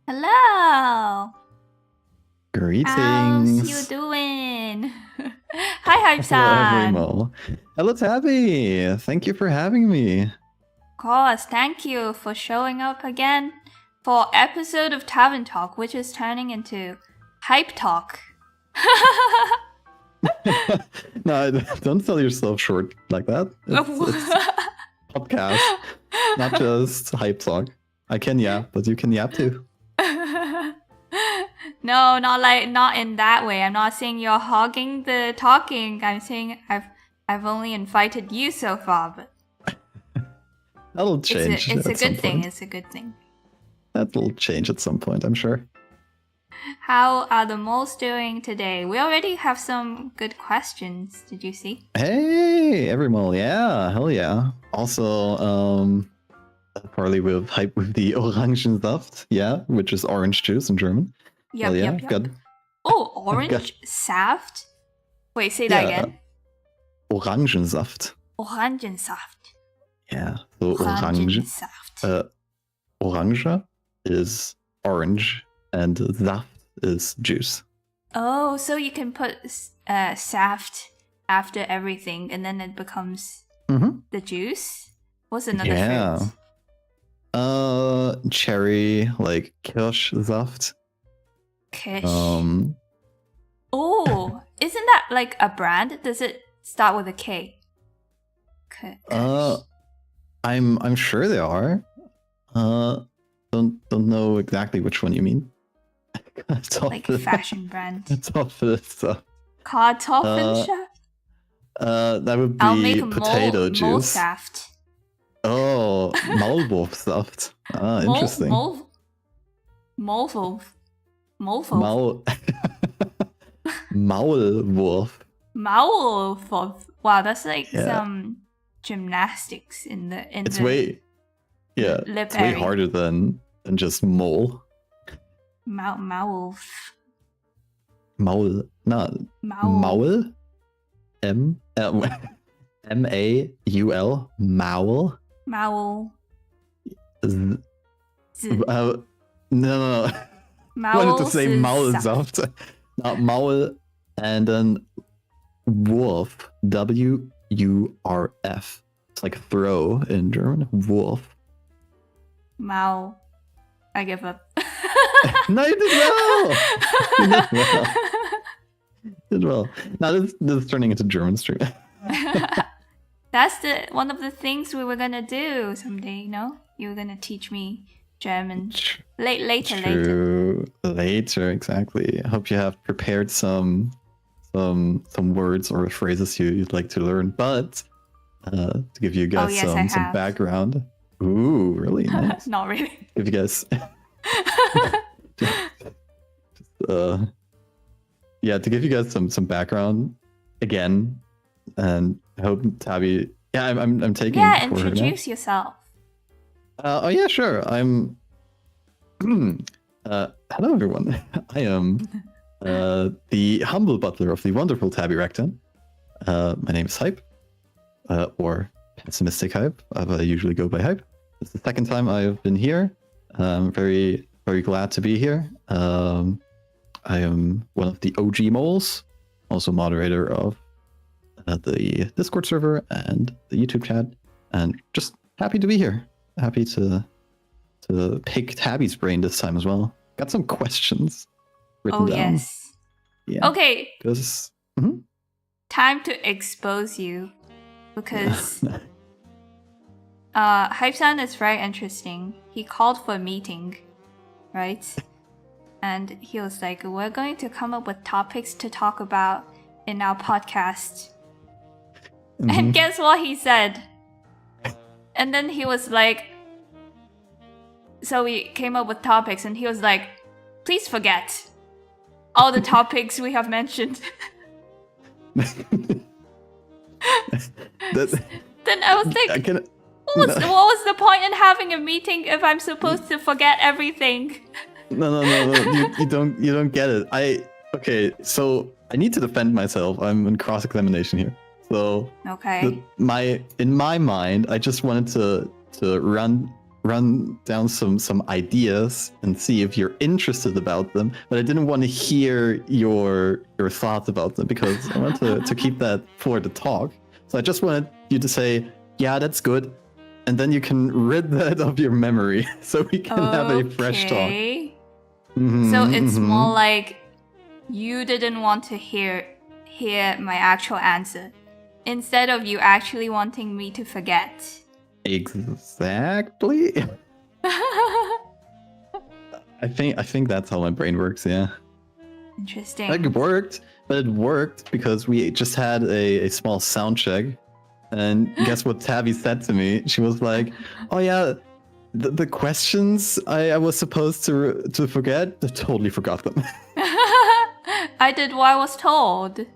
Hello. Greetings. How's you doing? Hi, Hype-san. Hello, Hello, Tabby. Thank you for having me. Of course, thank you for showing up again for episode of Tavern Talk, which is turning into Hype Talk. No, don't sell yourself short like that. It's podcast, not just hype talk. I can yap, but you can yap too. No, not in that way. I'm not saying you're hogging the talking. I'm saying I've only invited you so far, but that'll change. It's a good thing. It's a good thing. That'll change at some point, I'm sure. How are the moles doing today? We already have some good questions. Did you see? Hey, every mole, yeah, hell yeah. Also, partly with hype with the Orangensaft, yeah, which is orange juice in German. Yep. Good. Oh, orange saft? Wait, say that again. Orangensaft. Orangensaft. Yeah, so Orangensaft. Orange is orange and Saft is juice. Oh, so you can put saft after everything and then it becomes the juice? What's another fruit? Cherry, like Kirschsaft. Kirsch. Oh, isn't that like a brand? Does it start with a K? Kirsch. I'm sure they are. Don't know exactly which one you mean. Like fashion brand. Kartoffelsaft. Kartoffelsaft? That would be I'll make potato juice. Saft. Oh, Maulwurfsaft. Interesting. Maulwurf. Maulwurf. Wow, that's like some gymnastics in the it's way harder than just mole. Maulwurf. Maul, not Maul. M-A-U-L. Maul. Maul. No. I wanted to say Maulsaft. Not Maul, and then Wolf. W-U-R-F. It's like throw in German. Wolf. Maul. I give up. No, you did well. You did well. Now this is turning into German stream. That's one of the things we were gonna do someday. You know, you were gonna teach me German later. Exactly. I hope you have prepared some words or phrases you'd like to learn. But to give you guys some background. Ooh, really nice. Not really. If you guys. To give you guys some background again, and I hope Tabby. Yeah, I'm taking. Yeah, introduce yourself. Oh yeah, sure. I'm. Hello everyone. I am the humble butler of the wonderful Tabby Recton. My name is Hype, or Pessimistic Hype. I usually go by Hype. It's the second time I've been here. I'm very, very glad to be here. I am one of the OG moles, also moderator of the Discord server and the YouTube chat, and just happy to be here. Happy to pick Tabby's brain this time as well. Got some questions written down. Yes. Yeah. Okay. Because time to expose you, because Hype-san is very interesting. He called for a meeting, right? And he was like, we're going to come up with topics to talk about in our podcast. And guess what he said? And then he was like, so we came up with topics, and he was like, please forget all the topics we have mentioned. Then I was like, what was the point in having a meeting if I'm supposed to forget everything? No. You don't get it. So I need to defend myself. I'm in cross-examination here. So okay. In my mind, I just wanted to run run down some ideas and see if you're interested about them, but I didn't want to hear your thoughts about them because I want to keep that for the talk. So I just wanted you to say, yeah, that's good, and then you can rid that of your memory so we can have a fresh talk. So it's more like you didn't want to hear my actual answer instead of you actually wanting me to forget. Exactly. I think that's how my brain works, yeah. Interesting. It worked, but it worked because we just had a small sound check. And guess what Tabby said to me? She was like, oh yeah, the questions I was supposed to forget, I totally forgot them. I did what I was told.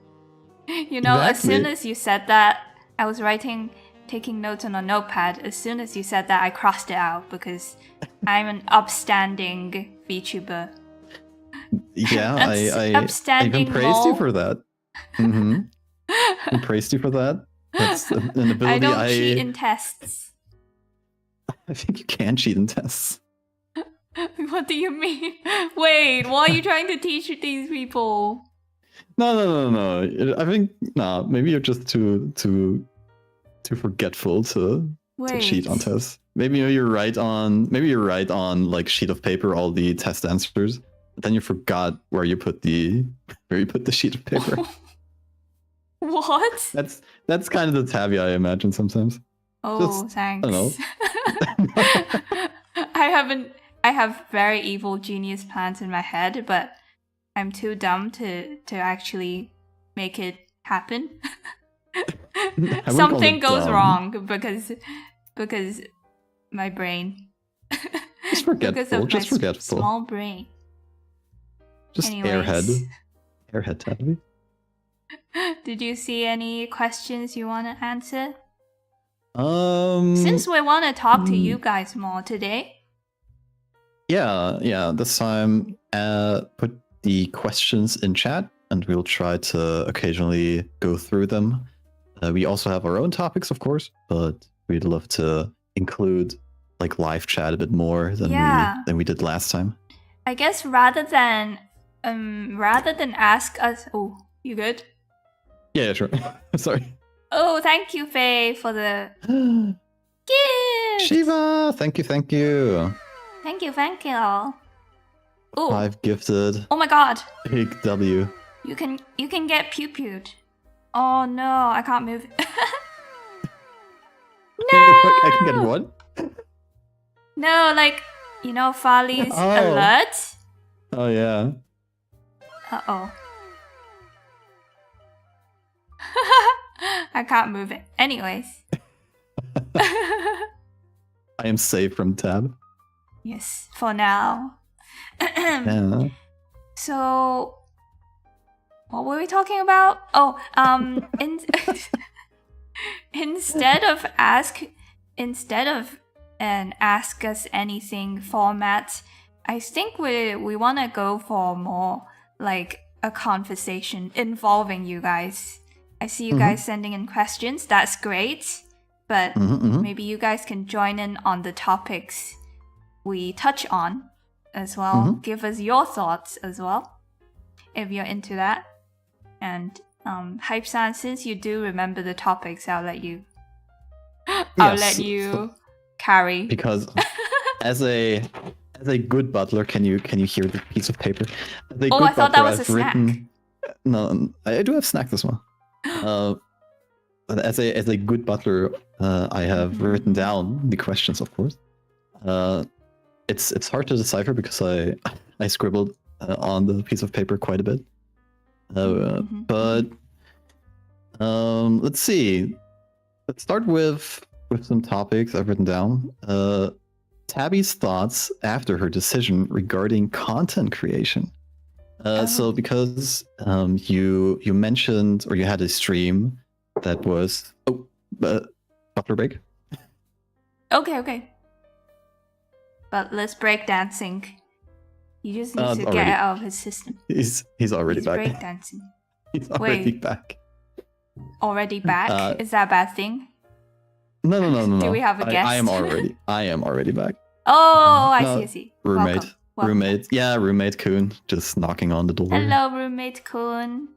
You know, Exactly. As soon as you said that, I was taking notes on a notepad. As soon as you said that, I crossed it out because I'm an upstanding VTuber. Yeah, I even praised you for that. I praised you for that. That's an ability I don't cheat in tests. I think you can cheat in tests. What do you mean? Wait, what are you trying to teach these people? No. I think maybe you're just too forgetful to cheat on tests. Maybe you're right on like sheet of paper all the test answers, but then you forgot where you put the sheet of paper. What? That's kind of the Tabby I imagine sometimes. Oh, thanks. I don't know. I have very evil genius plans in my head, but I'm too dumb to actually make it happen. Something goes wrong because my brain. Just forgetful. Because of just my forgetful. Small brain. Just Anyways. airhead Tabby. Did you see any questions you want to answer? Since we want to talk to you guys more today. Yeah. This time, put the questions in chat, and we'll try to occasionally go through them. We also have our own topics, of course, but we'd love to include like live chat a bit more than we did last time. I guess rather than ask us. Oh, you good? Yeah, sure. Sorry. Oh, thank you, Faye, for the gift. Shiva, thank you. Thank you. Oh, I've gifted. Oh my God. Big W. You can get pew-pewed. Oh no, I can't move. No. I can get what? No, like Farley's alert. Oh yeah. Uh-oh. I can't move it. Anyways. I am safe from Tab. Yes, for now. Yeah. So, what were we talking about? Oh, instead of an ask us anything format, I think we want to go for more like a conversation involving you guys. I see you guys sending in questions. That's great. But maybe you guys can join in on the topics we touch on as well. Give us your thoughts as well, if you're into that. And Hype-san, since you do remember the topics, I'll let you carry. Because as a good butler, can you hear the piece of paper? I thought that was a snack. No, I do have snacks as well. But as a good butler, I have written down the questions, of course. It's hard to decipher because I scribbled on the piece of paper quite a bit. But let's see. Let's start with some topics I've written down. Tabby's thoughts after her decision regarding content creation. So because you mentioned, or you had a stream that was butler break. Okay. But let's break dancing. He just needs to get it out of his system. He's already back. Break dancing. He's already back. Already back? Is that a bad thing? No. Do we have a guest? I am already back. Oh, I No, see, I see. Roommate. Welcome. Welcome. Roommate. Yeah, roommate Kun just knocking on the door. Hello, roommate Kun.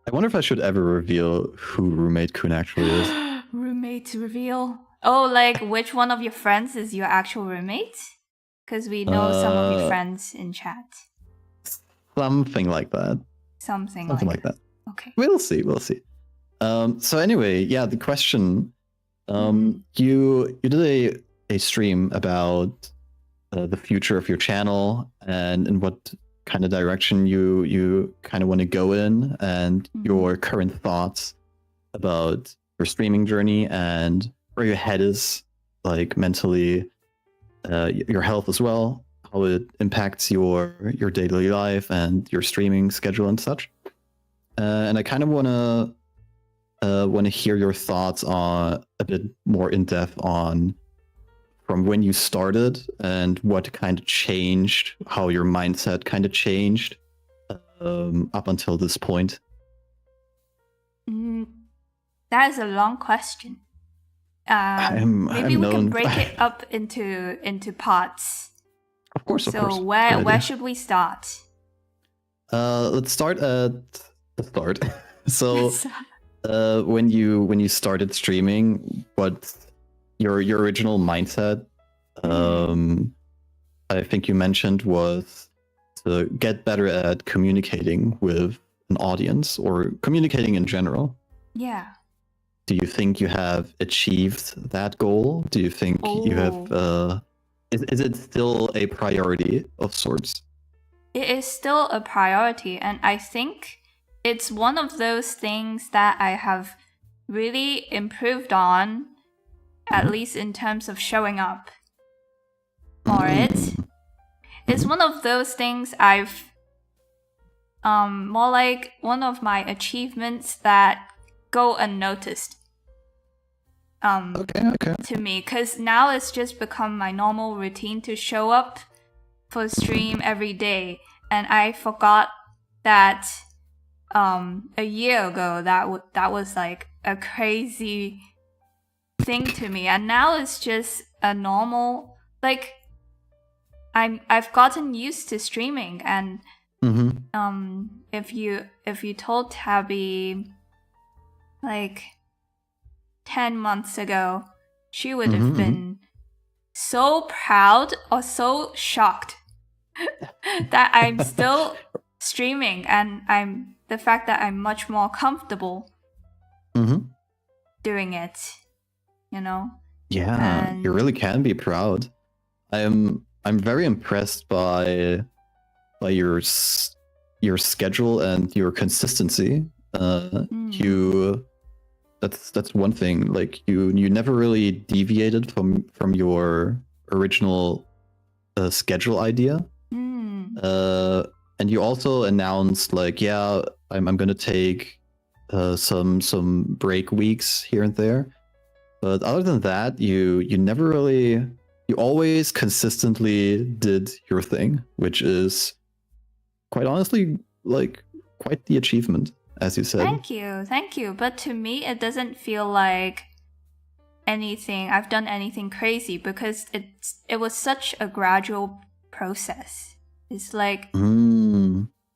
I wonder if I should ever reveal who roommate Kun actually is. Roommate reveal. Oh, like which one of your friends is your actual roommate? Because we know some of your friends in chat. Something like that. Something like that. Okay. We'll see. So anyway, yeah, the question. You did a stream about the future of your channel and in what kind of direction you kind of want to go in, and your current thoughts about your streaming journey and where your head is, like mentally, your health as well, how it impacts your daily life and your streaming schedule and such. And I kind of want to hear your thoughts on a bit more in depth on from when you started and what kind of changed, how your mindset kind of changed up until this point. That is a long question. Maybe we can break it up into parts. Of course. So where should we start? Let's start at the start. So when you started streaming, what your original mindset, I think you mentioned, was to get better at communicating with an audience or communicating in general. Yeah. Do you think you have achieved that goal? Do you think you have... Is it still a priority of sorts? It is still a priority, and I think it's one of those things that I have really improved on, at least in terms of showing up for it. It's one of those things I've... more like one of my achievements that go unnoticed. Okay. To me, because now it's just become my normal routine to show up for stream every day, and I forgot that a year ago that was like a crazy thing to me, and now it's just a normal, like I've gotten used to streaming, and if you told Tabby like 10 months ago, she would have been so proud or so shocked that I'm still streaming, and the fact that I'm much more comfortable doing it, you know? Yeah, and you really can be proud. I'm very impressed by your schedule and your consistency. That's one thing. Like you never really deviated from your original schedule idea. And you also announced like, yeah, I'm gonna take some break weeks here and there. But other than that, you never really, you always consistently did your thing, which is quite honestly like quite the achievement, as you said. Thank you. But to me, it doesn't feel like I've done anything crazy, because it was such a gradual process. It's like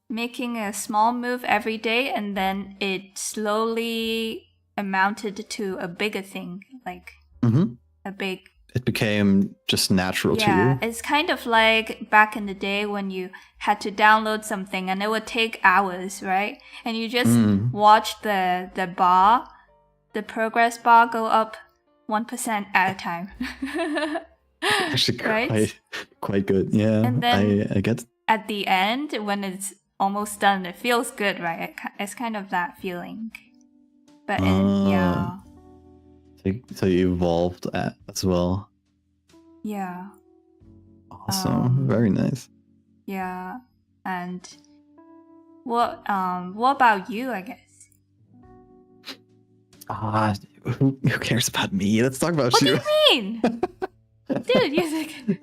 making a small move every day, and then it slowly amounted to a bigger thing, like a big... It became just natural to you. Yeah, it's kind of like back in the day when you had to download something and it would take hours, right? And you just watch the progress bar go up 1% at a time. Actually, right? quite good. Yeah, and then I get. At the end, when it's almost done, it feels good, right? It's kind of that feeling. But yeah. So you evolved as well. Yeah. Awesome. Very nice. Yeah. And what about you, I guess? Who cares about me? Let's talk about you. What do you mean? Dude,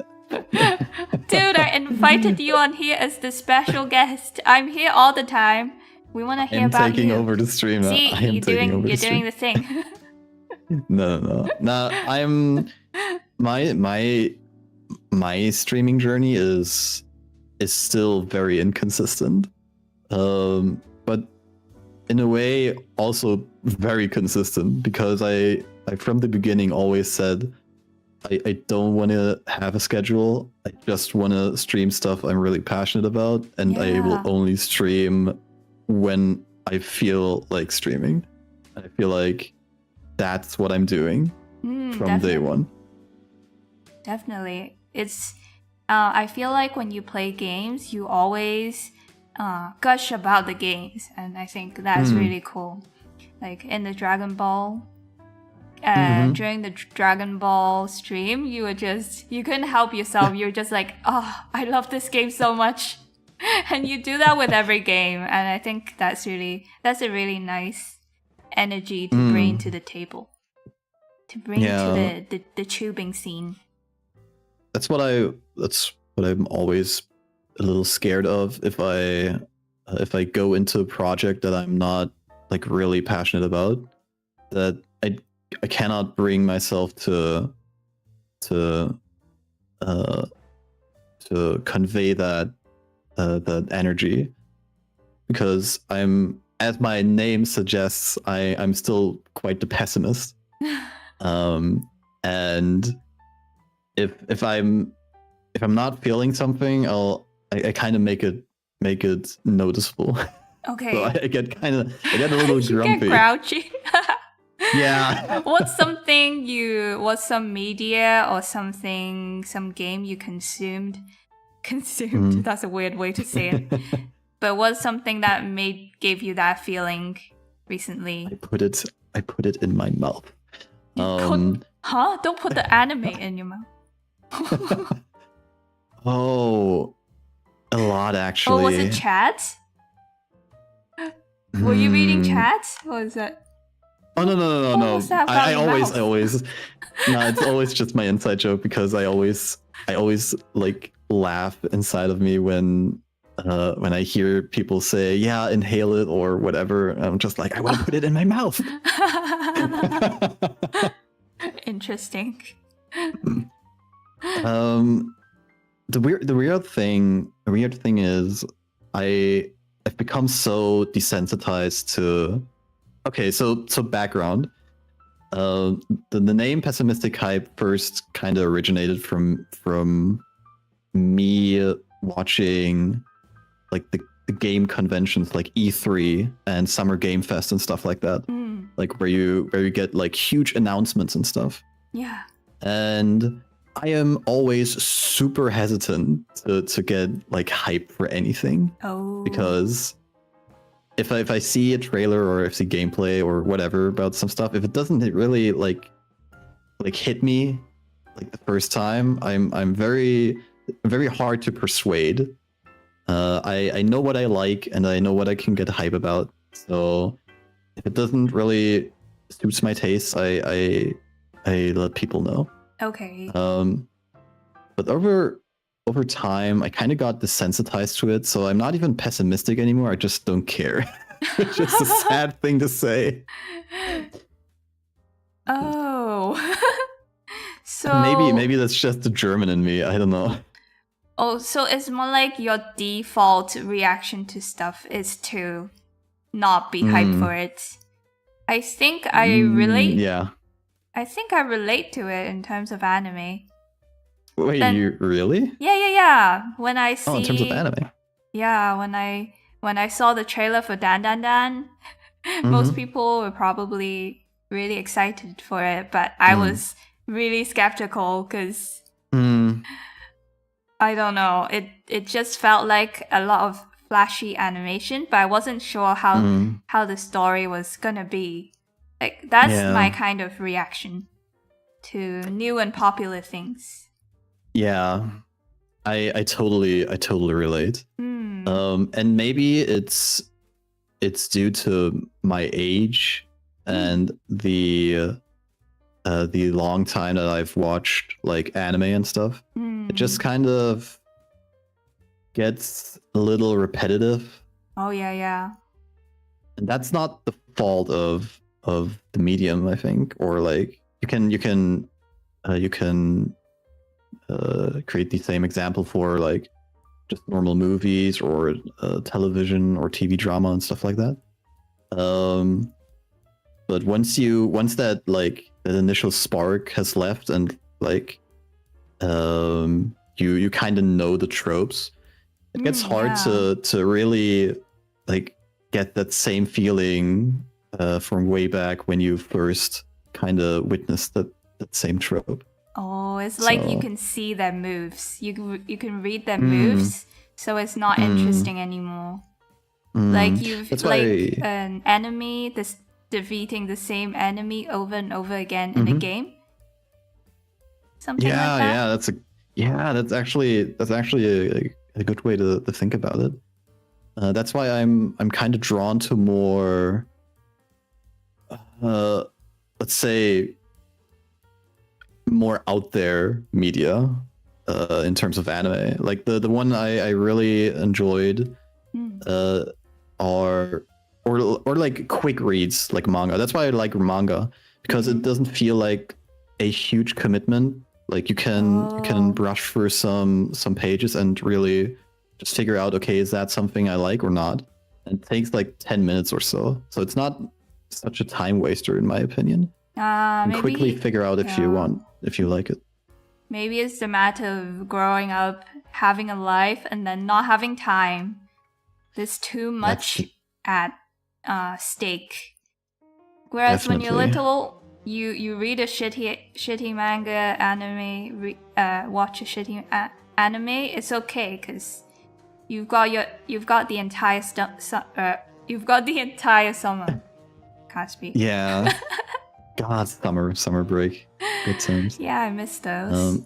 Dude, I invited you on here as the special guest. I'm here all the time. We want to hear about you. I'm taking over the stream now. See, you're doing the thing. No. I'm my my streaming journey is still very inconsistent, but in a way also very consistent, because I from the beginning always said I don't want to have a schedule. I just want to stream stuff I'm really passionate about, and I will only stream when I feel like streaming. I feel like that's what I'm doing from day one. Definitely. It's I feel like when you play games, you always gush about the games, and I think that's really cool. Like in the Dragon Ball, during the Dragon Ball stream, you couldn't help yourself. You're just like, oh, I love this game so much. And you do that with every game, and I think that's a really nice energy to bring to the table, to bring to the tubing scene. That's what I'm always a little scared of if I go into a project that I'm not like really passionate about, that I cannot bring myself to convey that energy, because as my name suggests, I'm still quite the pessimist. And if I'm not feeling something, I kind of make it noticeable. Okay. So I get a little grumpy. Get grouchy. Yeah. What's some media or some game you consumed? That's a weird way to say it. But what's something that gave you that feeling recently? I put it in my mouth. Don't put the anime in your mouth. Oh, a lot actually. Oh, was it chat? Were you reading chat? Or is that? Oh no! I always. No, it's always just my inside joke, because I always like laugh inside of me when I hear people say, "Yeah, inhale it" or whatever. I'm just like, I want to put it in my mouth. Interesting. The weird thing is I've become so desensitized to. Okay, so background. The name Pessimistic Hype first kind of originated from me watching like the game conventions like E3 and Summer Game Fest and stuff like that. Like where you get like huge announcements and stuff. Yeah. And I am always super hesitant to get like hype for anything. Oh. Because if I see a trailer or if I see gameplay or whatever about some stuff, if it doesn't really like hit me like the first time, I'm very hard to persuade. I know what I like and I know what I can get hype about. So if it doesn't really suits my taste, I let people know. Okay. But over time, I kind of got desensitized to it, so I'm not even pessimistic anymore. I just don't care. It's just a sad thing to say. Oh. So maybe that's just the German in me. I don't know. Oh, so it's more like your default reaction to stuff is to not be hyped for it. I think I relate. Yeah. I think I relate to it in terms of anime. Wait, you really? Yeah. When I see, in terms of anime. Yeah, when I saw the trailer for Dan Dan Dan, most people were probably really excited for it, but I was really skeptical because I don't know. It just felt like a lot of flashy animation, but I wasn't sure how the story was gonna be. Like that's my kind of reaction to new and popular things. Yeah, I totally relate. And maybe it's due to my age and the long time that I've watched like anime and stuff. It just kind of gets a little repetitive. Oh yeah. And that's not the fault of the medium, I think, or like you can create the same example for like just normal movies or television or TV drama and stuff like that. But once that like that initial spark has left and like you kind of know the tropes, it gets hard to really like get that same feeling from way back when you first kind of witnessed that same trope. Oh, it's like you can see their moves. You can read their moves, so it's not interesting anymore. Like an enemy defeating the same enemy over and over again in a game. Something like that. That's actually a good way to think about it. That's why I'm kind of drawn to more, let's say, more out there media in terms of anime. Like the one I really enjoyed are like quick reads like manga. That's why I like manga, because it doesn't feel like a huge commitment. Like you can brush through some pages and really just figure out, okay, is that something I like or not? And it takes like 10 minutes or so. So it's not such a time waster in my opinion. Maybe, quickly figure out if you like it. Maybe it's a matter of growing up, having a life, and then not having time. There's too much at stake. Whereas when you're little, you read a shitty manga, anime, watch a shitty anime, it's okay because you've got the entire summer. Can't speak. Yeah. God, summer break. Good times. Yeah, I miss those.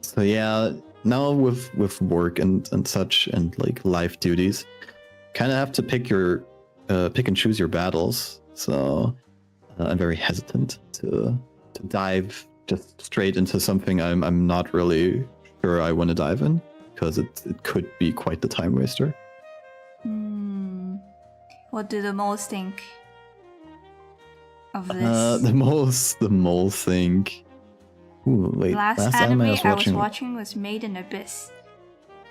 So yeah, now with work and such and like life duties, kind of have to pick and choose your battles. So I'm very hesitant to dive just straight into something I'm not really sure I want to dive in, because it could be quite the time waster. What do the moles think of this? The moles think. Ooh, wait, last anime I was watching was Made in Abyss.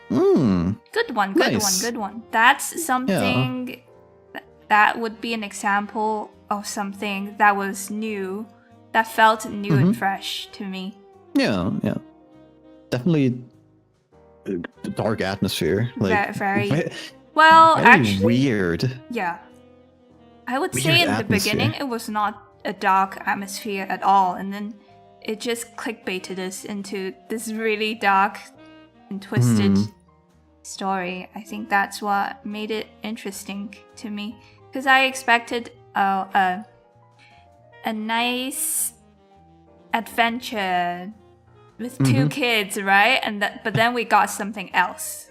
Good one. That's something that would be an example of something that was new, that felt new and fresh to me. Yeah. Definitely a dark atmosphere. Like very well, actually weird. Yeah. I would say in the beginning it was not a dark atmosphere at all, and then it just clickbaited us into this really dark and twisted story. I think that's what made it interesting to me, because I expected a nice adventure with two kids, right? But then we got something else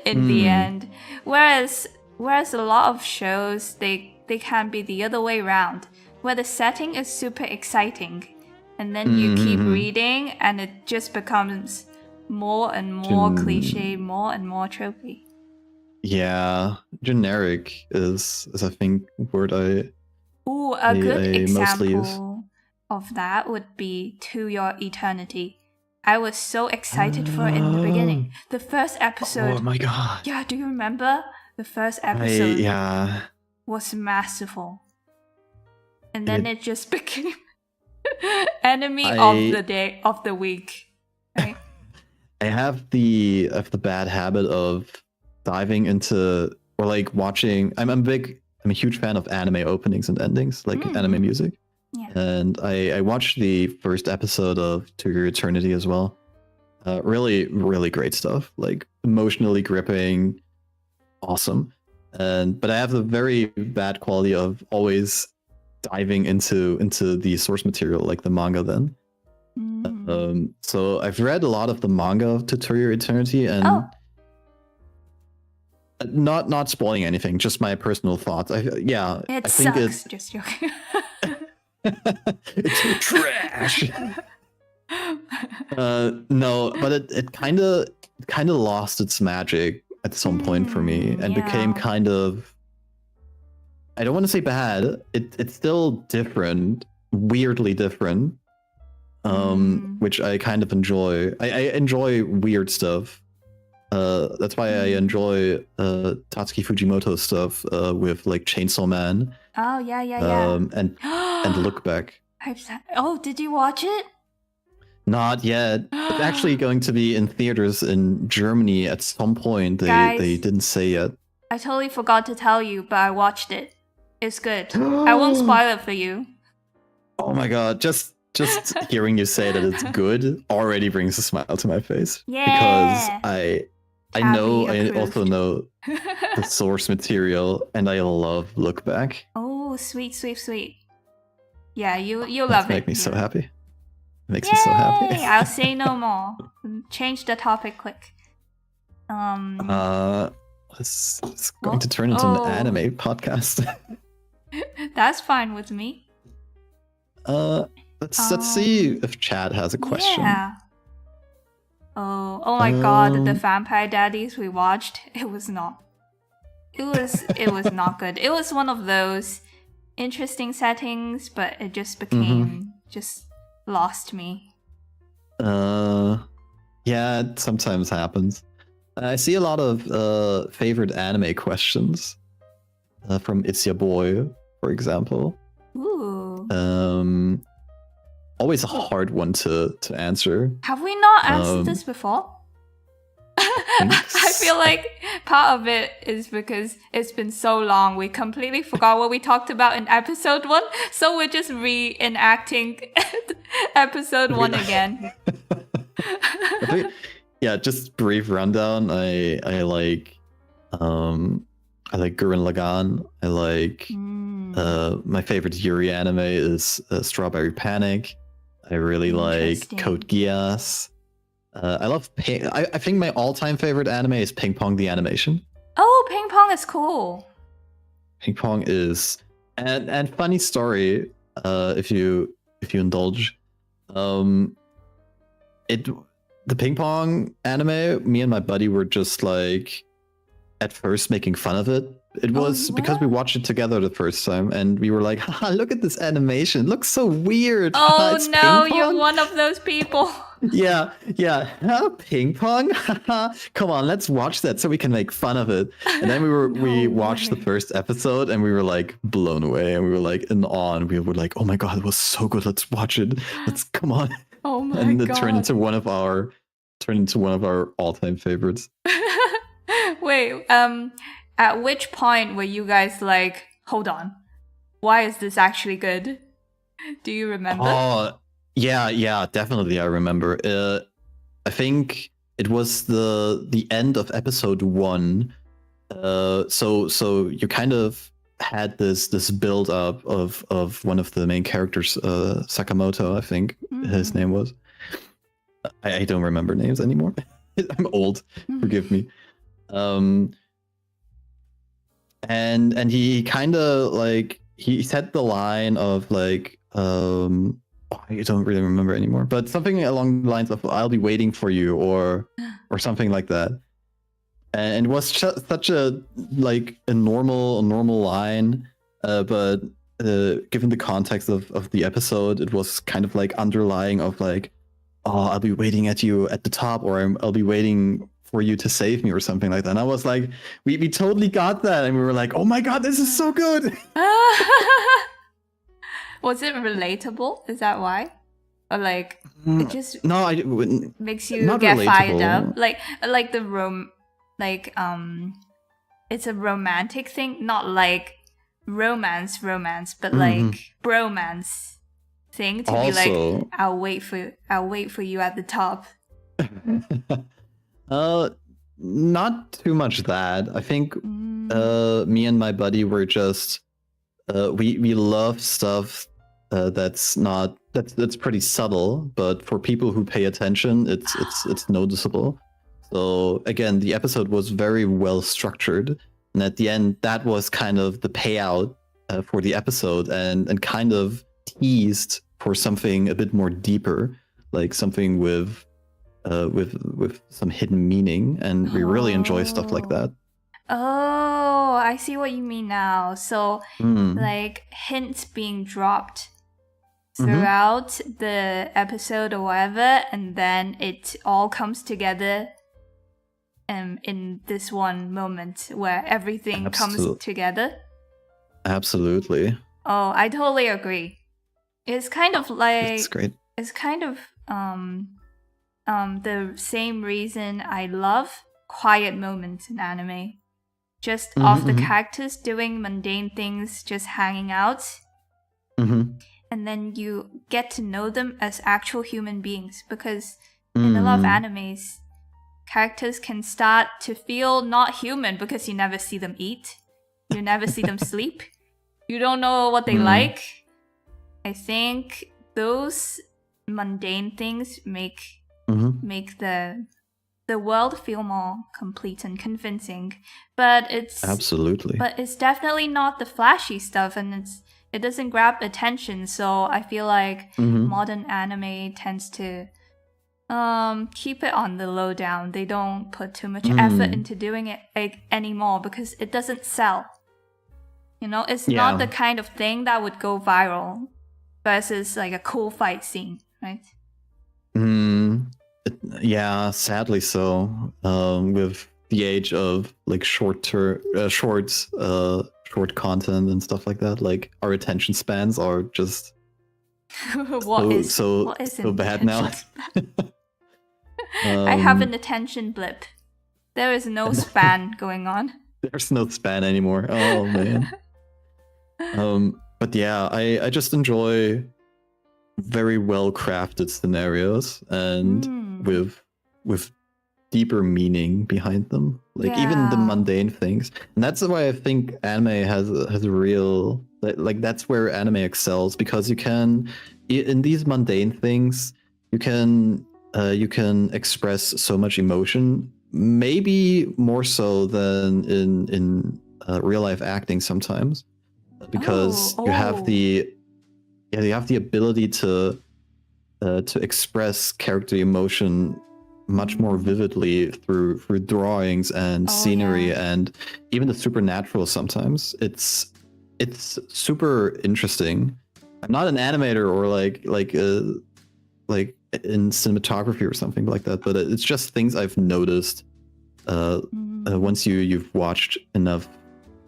in the end. Whereas a lot of shows, they can be the other way around, where the setting is super exciting, and then you keep reading, and it just becomes more and more cliche, more and more tropey. Yeah, generic is I think word a good example of that would be To Your Eternity. I was so excited for it in the beginning. The first episode. Oh my god. Yeah, do you remember? The first episode was masterful. And then it just became enemy of the week. Right? I have the bad habit of diving into, or like watching. I'm a huge fan of anime openings and endings, like anime music. Yeah. And I watched the first episode of To Your Eternity as well. Really, really great stuff. Like emotionally gripping, awesome. But I have the very bad quality of always diving into the source material, like the manga then. So I've read a lot of the manga to Your Eternity, and not spoiling anything, just my personal thoughts. I think sucks. Just joking. It's trash. No, but it kind of lost its magic at some point for me, and became kind of, I don't want to say bad. It's still different, weirdly different. which I kind of enjoy. I enjoy weird stuff. That's why I enjoy Tatsuki Fujimoto's stuff with like Chainsaw Man. Oh yeah. And Look Back. Oh, did you watch it? Not yet. It's actually going to be in theaters in Germany at some point. They didn't say yet. I totally forgot to tell you, but I watched it. It's good. I won't spoil it for you. Oh my god! Just hearing you say that it's good already brings a smile to my face. Yeah. Because I also know the know. source material, and I love Look Back. Oh, sweet. Yeah, you That love it. makes me so happy. It makes Yay! me so happy. I'll say no more. Change the topic quick. It's going to turn into an anime podcast. That's fine with me. Let's see if Chad has a question. Yeah. Oh my god, the Vampire Daddies we watched, it was not not good. It was one of those interesting settings, but it just became just lost me. Yeah, it sometimes happens. I see a lot of favorite anime questions from It's Your Boy, for example. Ooh. Always a hard one to answer. Have we not asked this before? I feel like part of it is because it's been so long, we completely forgot what we talked about in episode 1, so we're just reenacting episode 1 again. Yeah, just brief rundown. I like Gurren Lagann. I like my favorite Yuri anime is Strawberry Panic. I really like Code Geass. I love I think my all-time favorite anime is Ping Pong the Animation. Oh, Ping Pong is cool. Ping Pong is and funny story, if you indulge. The Ping Pong anime, me and my buddy were just like at first making fun of it. It was because we watched it together the first time, and we were like, haha, look at this animation. It looks so weird. Oh no, you're one of those people. Yeah. Ping pong? Come on, let's watch that so we can make fun of it. And then we watched the first episode, and we were like blown away, and we were like in awe, and we were like, oh my god, it was so good. Let's watch it. Come on. Oh my god. And it turned into one of our all-time favorites. Wait, at which point were you guys like, hold on, why is this actually good? Do you remember? Oh, yeah, definitely I remember. I think it was the end of episode 1. So you kind of had this build up of one of the main characters, Sakamoto, I think his name was. I don't remember names anymore. I'm old. Forgive me. And he kind of like he said the line of like I don't really remember anymore, but something along the lines of "I'll be waiting for you" or something like that. And it was such a like a normal line, but given the context of the episode, it was kind of like underlying of like, oh, I'll be waiting at you at the top, or I'll be waiting for you to save me, or something like that. And I was like, we totally got that, and we were like, oh my god, this is so good. Was it relatable? Is that why? Or like it just makes you get relatable. fired up? Like it's a romantic thing, not like romance, but like bromance thing to be like, I'll wait for you at the top. Not too much that. I think me and my buddy were just we love stuff that's pretty subtle, but for people who pay attention, it's noticeable. So again, the episode was very well structured, and at the end, that was kind of the payout for the episode, and kind of teased for something a bit more deeper, like something with some hidden meaning, and we really enjoy stuff like that. Oh, I see what you mean now. So like hints being dropped throughout the episode or whatever, and then it all comes together in this one moment where everything comes together. Absolutely. Oh, I totally agree. It's kind of like It's great. It's kind of the same reason I love quiet moments in anime. Just of the characters doing mundane things, just hanging out. And then you get to know them as actual human beings, because in a lot of animes, characters can start to feel not human because you never see them eat, you never see them sleep, you don't know what they like. I think those mundane things make the world feel more complete and convincing. But it's definitely not the flashy stuff, and it doesn't grab attention. So I feel like modern anime tends to keep it on the low down. They don't put too much effort into doing it anymore because it doesn't sell. You know, it's not the kind of thing that would go viral versus like a cool fight scene, right? Yeah, sadly so. With the age of like short content and stuff like that, like our attention spans are just so bad now. I have an attention blip. There is no span going on. There's no span anymore. Oh man. But yeah, I just enjoy very well crafted scenarios and with deeper meaning behind them. Like even the mundane things. And that's why I think anime has a real, like that's where anime excels, because you can, in these mundane things, you can express so much emotion, maybe more so than in real life acting sometimes, because you have the ability to express character emotion much more vividly through drawings and scenery and even the supernatural. Sometimes it's super interesting. I'm not an animator or like in cinematography or something like that, but it's just things I've noticed once you've watched enough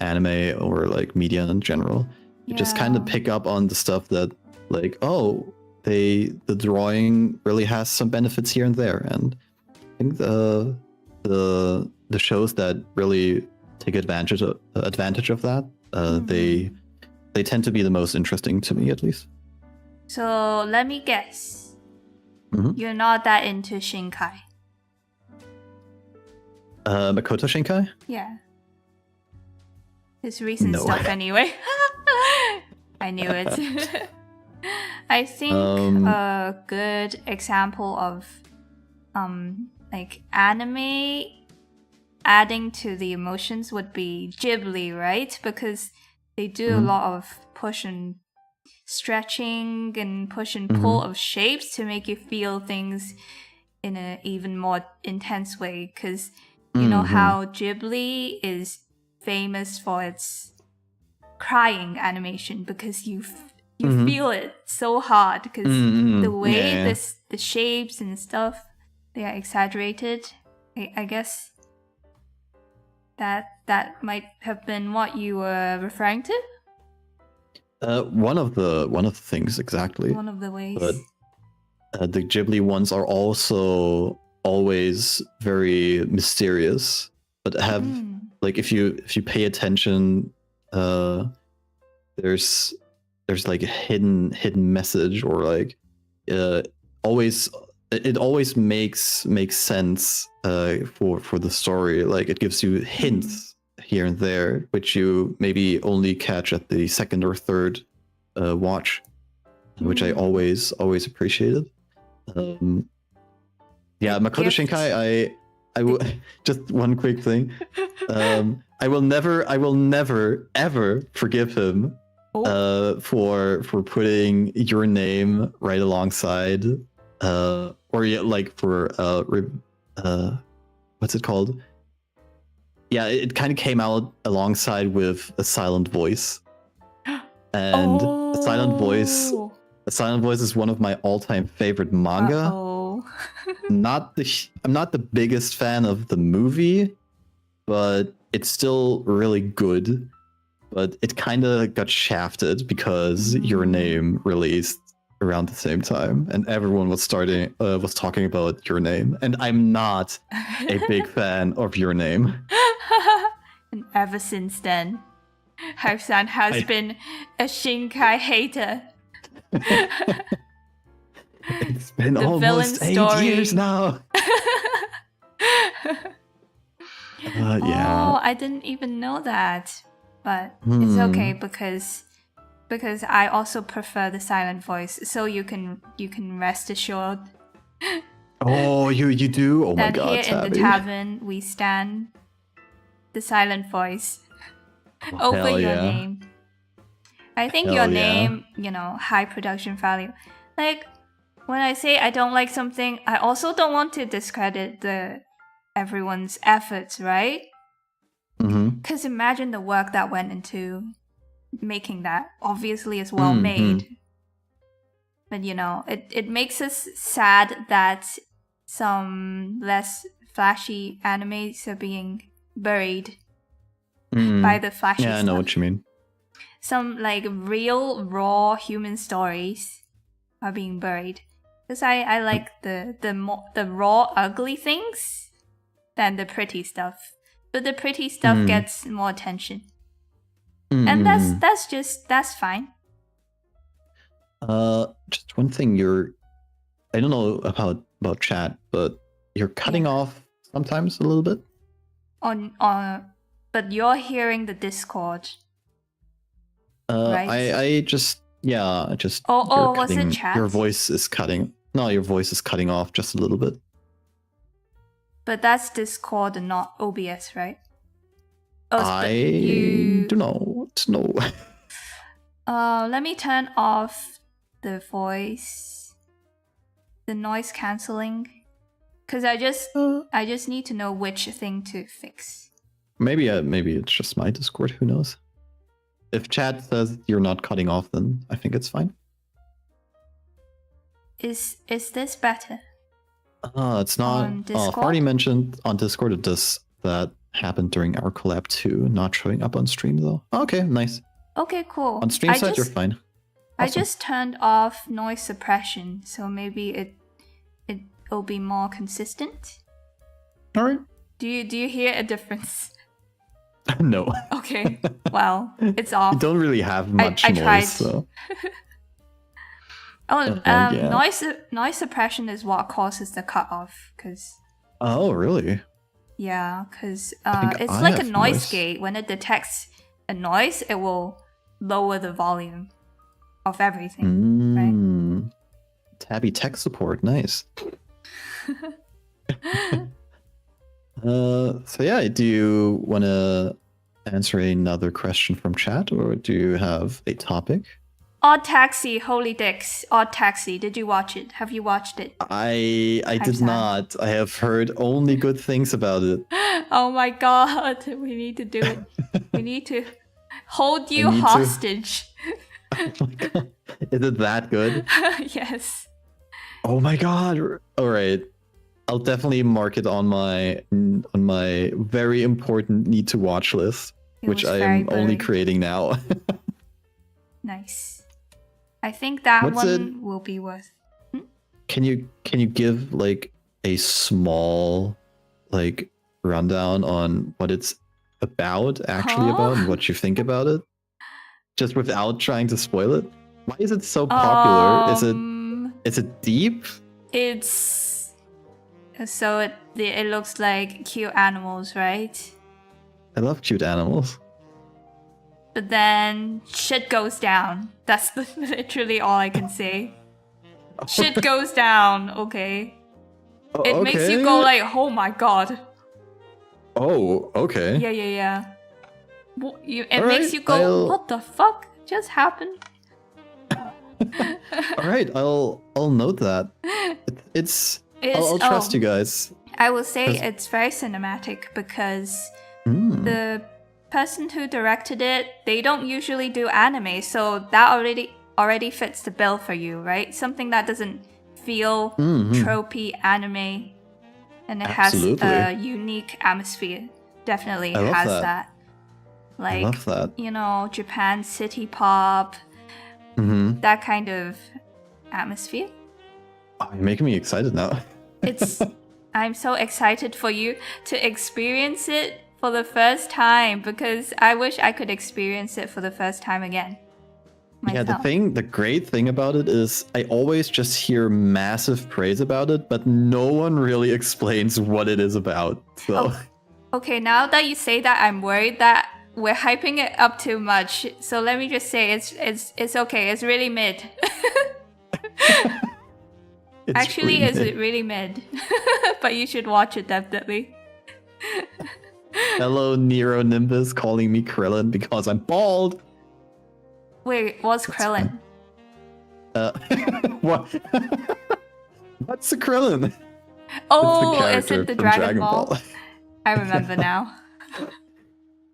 anime or like media in general. You just kind of pick up on the stuff that, like, the drawing really has some benefits here and there. And I think the shows that really take advantage of that, they tend to be the most interesting to me, at least. So let me guess, you're not that into Shinkai. Makoto Shinkai? Yeah. His recent stuff anyway. I knew it. I think a good example of like anime adding to the emotions would be Ghibli, right? Because they do a lot of push and stretching and push and pull of shapes to make you feel things in an even more intense way. Because you know how Ghibli is famous for its crying animation, because you feel it so hard, because the way the shapes and stuff, they are exaggerated. I guess that might have been what you were referring to. One of the things, exactly. One of the ways. But the Ghibli ones are also always very mysterious, but have like if you pay attention, there's like a hidden message, or like it always makes sense for the story. Like it gives you hints here and there, which you maybe only catch at the second or third watch, which I always appreciated. Makoto Shinkai, I will just one quick thing. I will never ever forgive him for putting your name right alongside what's it called? Yeah, it kind of came out alongside with A Silent Voice. And A Silent Voice The Silent Voice is one of my all-time favorite manga. Oh. I'm not the biggest fan of the movie, but it's still really good. But it kind of got shafted because Your Name released around the same time, and everyone was talking about Your Name, and I'm not a big fan of Your Name. And ever since then, Hype-san has been a Shinkai hater. It's been almost 8 years now. Yeah. Oh, I didn't even know that. But it's okay because I also prefer the Silent Voice, so you can rest assured. Oh, you do? Oh my that god, here Tabby. in the tavern we stand the Silent Voice over Your Name. I think Your Name, high production value. Like, when I say I don't like something, I also don't want to discredit everyone's efforts, right? Because imagine the work that went into making that. Obviously, it's well made. But, it makes us sad that some less flashy animes are being buried by the flashy stuff. Yeah, I know what you mean. Some, like, real, raw human stories are being buried. Because I like the raw, ugly things than the pretty stuff. But the pretty stuff gets more attention. And that's fine. Just one thing, I don't know about chat, but you're cutting off sometimes a little bit. But you're hearing the Discord. Right? I just was it chat? Your voice is cutting. No, your voice is cutting off just a little bit. But that's Discord and not OBS, right? I do not know. Let me turn off the voice, the noise cancelling, because I just need to know which thing to fix. Maybe it's just my Discord. Who knows? If chat says you're not cutting off, then I think it's fine. Is this better? It's not. Farty mentioned on Discord that happened during our collab too, not showing up on stream though. Okay, nice. Okay, cool. On stream side, you're fine. Awesome. I just turned off noise suppression, so maybe it'll be more consistent. All right. Do you hear a difference? No. Okay. Well, it's off. You don't really have much noise, tried. So. Noise suppression is what causes the cutoff, because. Oh, really? Yeah, because it's like a noise gate. When it detects a noise, it will lower the volume of everything, right? Tabby tech support, nice. So yeah, do you want to answer another question from chat, or do you have a topic? Odd Taxi, holy dicks. Odd Taxi, did you watch it? Have you watched it? I did not. I have heard only good things about it. Oh my god, we need to do it. We need to hold you hostage. Oh my god. Is it that good? Yes. Oh my god. All right. I'll definitely mark it on my very important need to watch list, which I am only creating now. Nice. I think that will be worth. Can you give like a small like rundown on what it's about and what you think about it? Just without trying to spoil it. Why is it so popular? Is it deep? It's so it looks like cute animals, right? I love cute animals. But then shit goes down. That's literally all I can say. Shit goes down, okay? It makes you go like, oh my god. Oh, okay. Yeah. It makes you go, what the fuck just happened? All right, I'll note that. I'll trust you guys. I will say it's very cinematic because the person who directed it, they don't usually do anime, so that already fits the bill for you, right? Something that doesn't feel tropey anime, and it Absolutely. has a unique atmosphere. Definitely I love has that. that. Like, I love that. you know, Japan city pop, that kind of atmosphere. Oh, you're making me excited now. I'm so excited for you to experience it for the first time, because I wish I could experience it for the first time again. Yeah, Myself. the great thing about it is I always just hear massive praise about it, but no one really explains what it is about. So Okay, now that you say that, I'm worried that we're hyping it up too much. So let me just say it's okay. It's really mid. Actually, it's really mid. But you should watch it definitely. Hello, Nero Nimbus calling me Krillin because I'm bald. Wait, what's Krillin? What? What's the Krillin? Oh, is it the Dragon Ball? I remember now.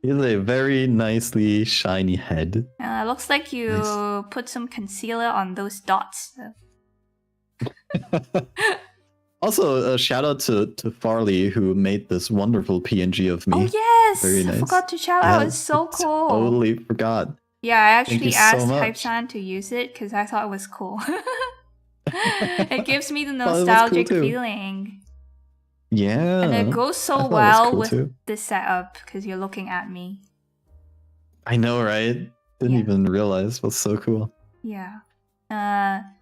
He has a very nicely shiny head. Looks like you put some concealer on those dots. Also, a shout out to Farley, who made this wonderful PNG of me. Oh yes! Very nice. I forgot to shout out. It's so cool. Totally forgot. Yeah, I actually asked so Hype-san to use it because I thought it was cool. It gives me the nostalgic feeling. Yeah. And it goes so well with this setup because you're looking at me. I know, right? Didn't even realize it was so cool. Yeah.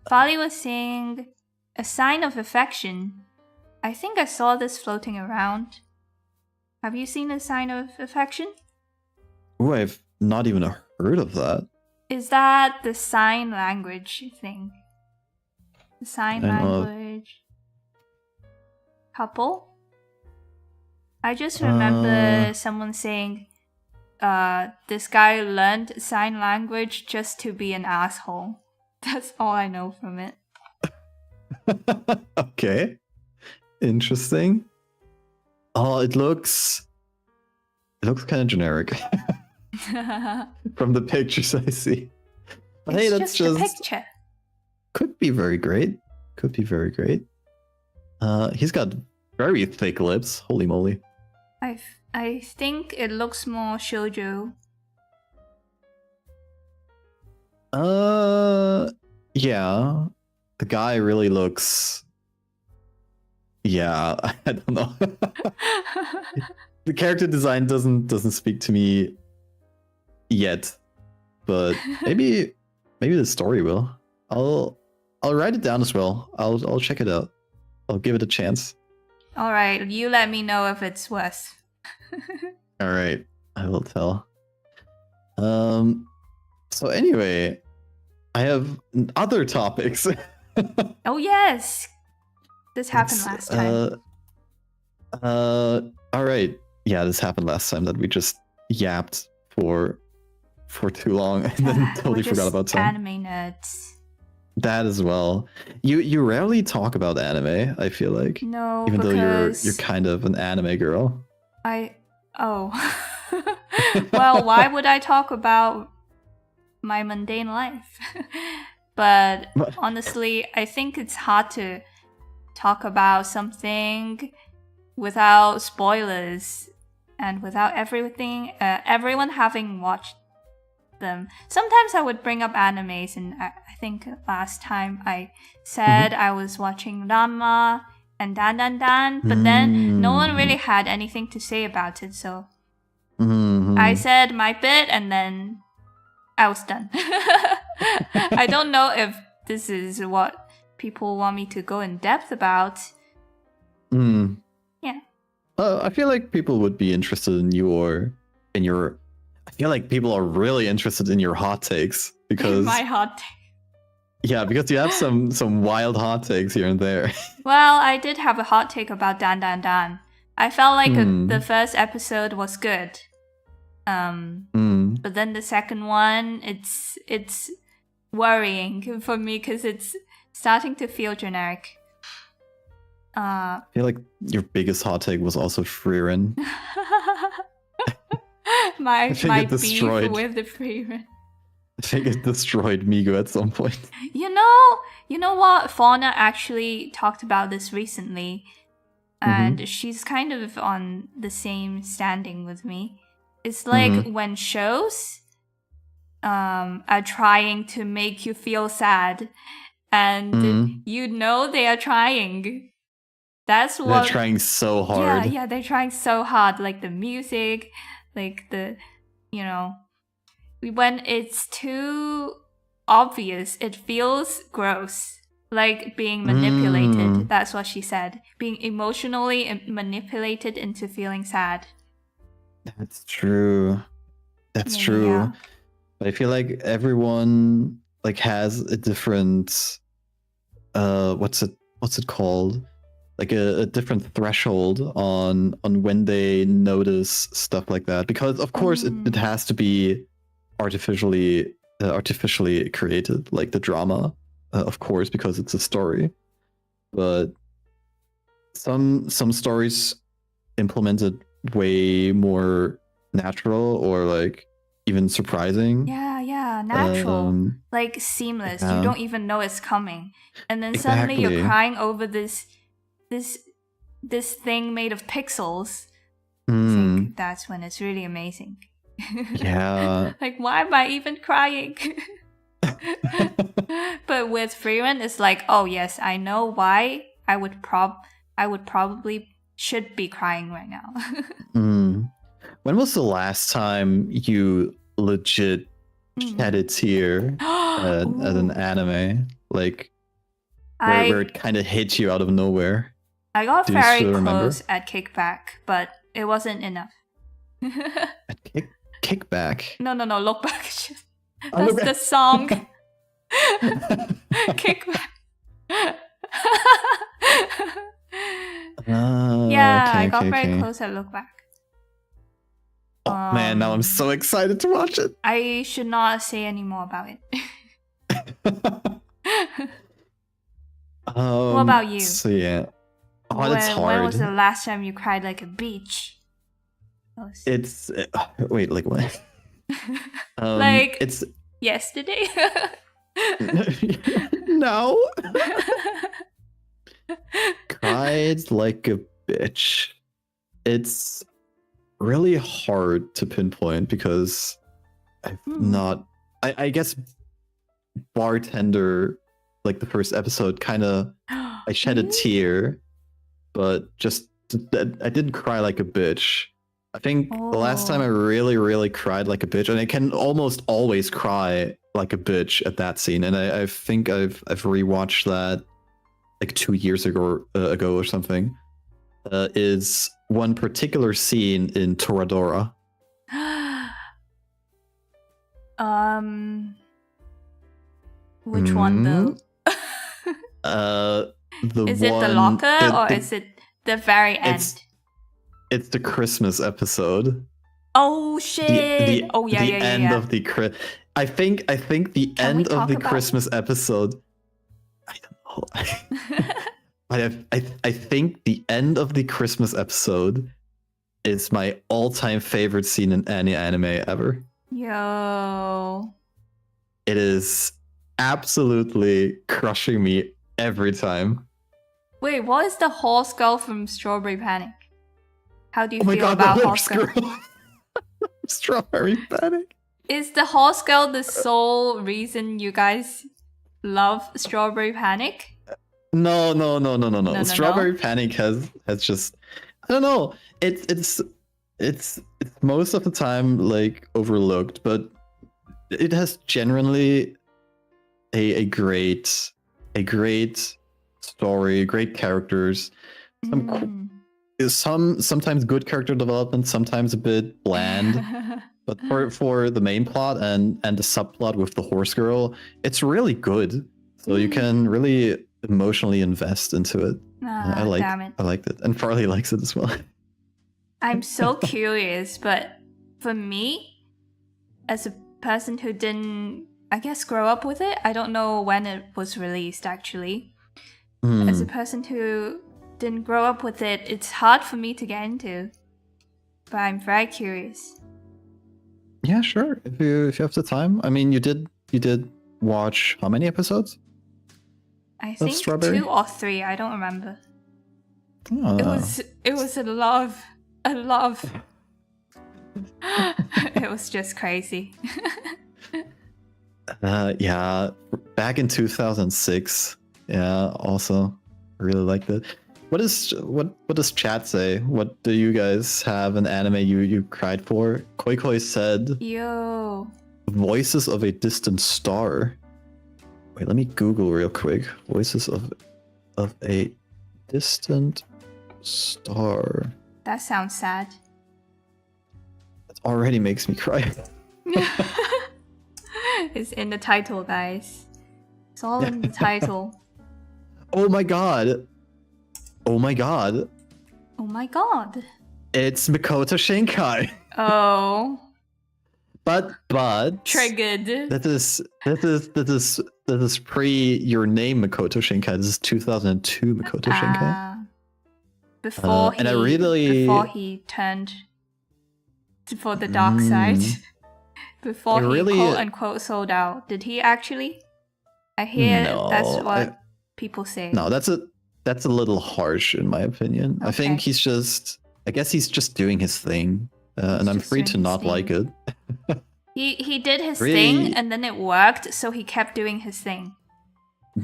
Farley was saying a sign of affection. I think I saw this floating around. Have you seen a sign of affection? Oh, I've not even heard of that. Is that the sign language thing? The sign language couple? I just remember someone saying this guy learned sign language just to be an asshole. That's all I know from it. Okay. Interesting. Oh, it looks kind of generic. From the pictures I see. But hey, that's just a picture. Could be very great. Could be very great. He's got very thick lips. Holy moly. I think it looks more shoujo. Yeah. The guy really looks. Yeah, I don't know. The character design doesn't speak to me yet, but maybe the story will. I'll write it down as well. I'll check it out. I'll give it a chance. All right, you let me know if it's worse. All right, I will tell. So anyway, I have other topics. Oh yes, this happened last time. All right. Yeah, this happened last time that we just yapped for too long and then totally forgot about time. Anime nerds. That as well. You rarely talk about anime, I feel like. No, even though you're kind of an anime girl. Well, why would I talk about my mundane life? But honestly, I think it's hard to talk about something without spoilers and without everyone having watched them. Sometimes I would bring up animes, and I think last time I said I was watching Ranma and Dan Dan Dan, but then no one really had anything to say about it, so I said my bit and then I was done. I don't know if this is what people want me to go in depth about. Yeah. I feel like people would be interested in your. I feel like people are really interested in your hot takes because my hot take. Yeah, because you have some wild hot takes here and there. Well, I did have a hot take about Dan Dan Dan. I felt like the first episode was good. But then the second one, it's worrying for me because it's starting to feel generic. I feel like your biggest hot take was also Frieren. my beef with the Frieren. I think it destroyed Migo at some point. You know what? Fauna actually talked about this recently, and she's kind of on the same standing with me. It's like when shows are trying to make you feel sad, and you know they are trying. That's what They're trying so hard. Yeah, they're trying so hard. Like the music, like when it's too obvious, it feels gross. Like being manipulated. That's what she said. Being emotionally manipulated into feeling sad. That's true. That's true. Yeah. But I feel like everyone like has a different what's it called? Like a different threshold on when they notice stuff like that. Because of course it has to be artificially created, like the drama, of course, because it's a story. But some stories implemented way more natural or like even surprising. Yeah, natural. Like seamless. You don't even know it's coming. And then suddenly you're crying over this thing made of pixels. I think that's when it's really amazing. Yeah. Like, why am I even crying? But with Freeman, it's like, oh yes, I know why I would probably should be crying right now. When was the last time you legit shed a tear at an anime? Like, where it kind of hit you out of nowhere? I got very close at Kickback, but it wasn't enough. At Kickback? No, look back. That's the song. Kickback. Yeah, I got very close at Look Back. Oh man, now I'm so excited to watch it. I should not say any more about it. What about you? So yeah. Oh, that's hard. When was the last time you cried like a beach? It's wait, like what? Like it's yesterday. No. Cried like a bitch. It's really hard to pinpoint because I've not. I guess Bartender, like the first episode, kind of I shed a tear, but just I didn't cry like a bitch. I think the last time I really cried like a bitch, and I can almost always cry like a bitch at that scene, and I think I've rewatched that like 2 years ago or something. Is one particular scene in Toradora. Which one though? Is it the locker or is it the very end? It's the Christmas episode. Oh shit! The end of the I think the end of the Christmas episode. I don't know. I think the end of the Christmas episode is my all-time favorite scene in any anime ever. Yo. It is absolutely crushing me every time. Wait, what is the horse girl from Strawberry Panic? How do you feel about horse girl? Strawberry Panic. Is the horse girl the sole reason you guys love Strawberry Panic? No. Strawberry Panic has just, I don't know. It's most of the time like overlooked, but it has genuinely a great story, great characters. Sometimes good character development, sometimes a bit bland. But for the main plot and the subplot with the horse girl, it's really good. So you can really emotionally invest into it. I liked it, and Farley likes it as well. I'm so curious, but for me, as a person who didn't, I guess, grow up with it, I don't know when it was released actually. As a person who didn't grow up with it, it's hard for me to get into. But I'm very curious. Yeah, sure. If you have the time. I mean, you did watch how many episodes? I think Strawberry? 2 or 3. I don't remember. Oh. It was a love. It was just crazy. Yeah, back in 2006. Yeah, also really liked it. What does chat say? What do you guys have an anime you cried for? Koi Koi said Yo. Voices of a Distant Star. Wait, let me Google real quick. Voices of a Distant Star. That sounds sad. That already makes me cry. It's in the title, guys. It's all in the title. Oh my god. Oh my god. Oh my god. It's Makoto Shinkai. Oh. But Triggered. That is pre your name Makoto Shinkai. This is 2002 Makoto Shinkai. Before he turned for the dark side. Before he quote unquote sold out. Did he actually? I hear that's what people say. No, that's a little harsh in my opinion. Okay. I think I guess he's just doing his thing. And I'm free to not like it. He did his thing and then it worked, so he kept doing his thing.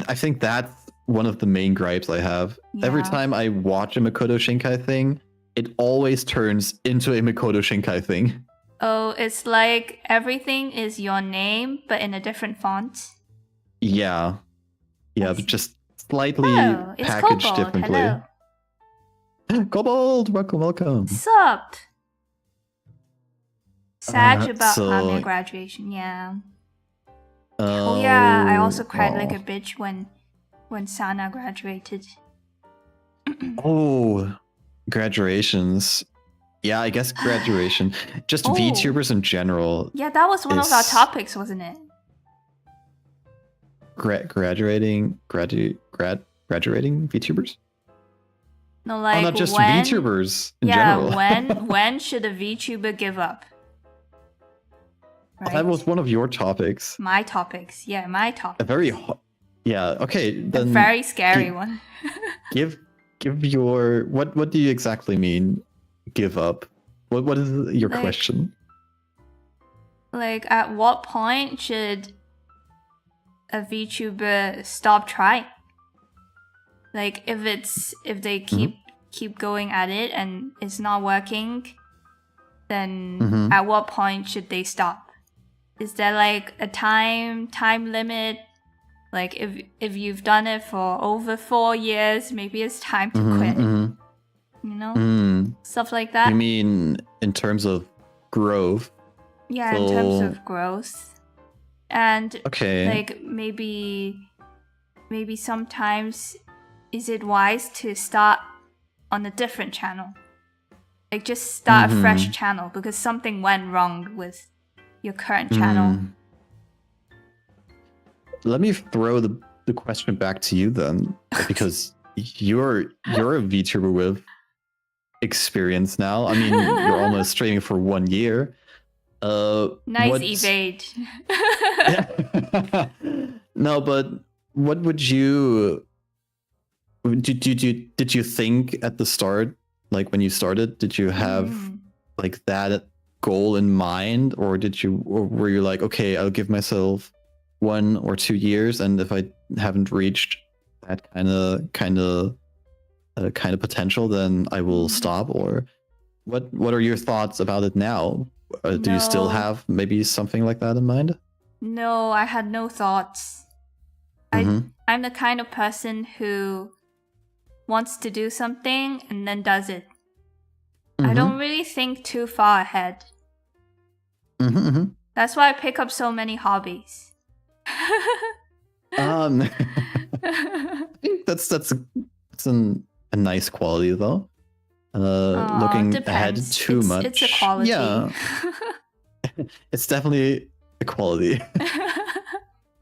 I think that's one of the main gripes I have. Yeah. Every time I watch a Makoto Shinkai thing, it always turns into a Makoto Shinkai thing. Oh, it's like everything is your name, but in a different font? Yeah. Yeah, but just slightly packaged Kobold. differently. Hello. Kobold, welcome. Sup? Sad about Kamiya graduation, yeah. Oh yeah, I also cried like a bitch when Sana graduated. Oh, graduations. Yeah, I guess graduation. Just VTubers in general. Yeah, that was one of our topics, wasn't it? Graduating VTubers? No, like not just VTubers in general. Yeah, when should a VTuber give up? Right? That was one of your topics. My topics, yeah, my topics. A very, okay, then. A very scary one. give your what do you exactly mean? Give up. What is your question? Like, at what point should a VTuber stop trying? Like, if they keep going at it and it's not working, then at what point should they stop? Is there like a time limit? Like, if you've done it for over 4 years, maybe it's time to quit. You know? Stuff like that. You mean in terms of growth? Yeah, in terms of growth. And like maybe sometimes is it wise to start on a different channel? Like just start a fresh channel because something went wrong with your current channel. Let me throw the question back to you then, because you're a VTuber with experience now. I mean, you're almost streaming for 1 year. Nice evade. No, but what would you did you think at the start, like when you started, did you have like that goal in mind, or were you like, okay, I'll give myself 1 or 2 years, and if I haven't reached that kind of potential, then I will stop? Or what are your thoughts about it now? Do you still have maybe something like that in mind? No, I had no thoughts. I'm the kind of person who wants to do something and then does it. I don't really think too far ahead. That's why I pick up so many hobbies. I think that's a nice quality though. Looking ahead too much. It's a quality. Yeah. It's definitely a quality.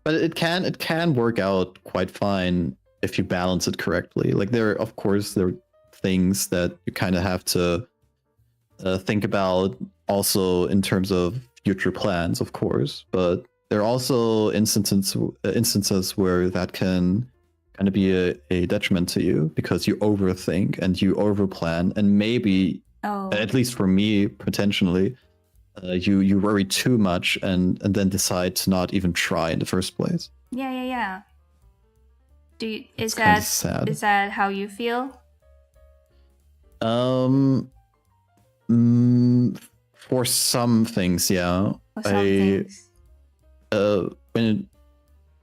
But it can work out quite fine if you balance it correctly. Like there are things that you kind of have to think about also in terms of future plans, of course, but there are also instances where that can kind of be a detriment to you because you overthink and you overplan, and maybe, at least for me, potentially, you worry too much and then decide to not even try in the first place. Yeah. Is sad. that how you feel? For some things, yeah. For some things.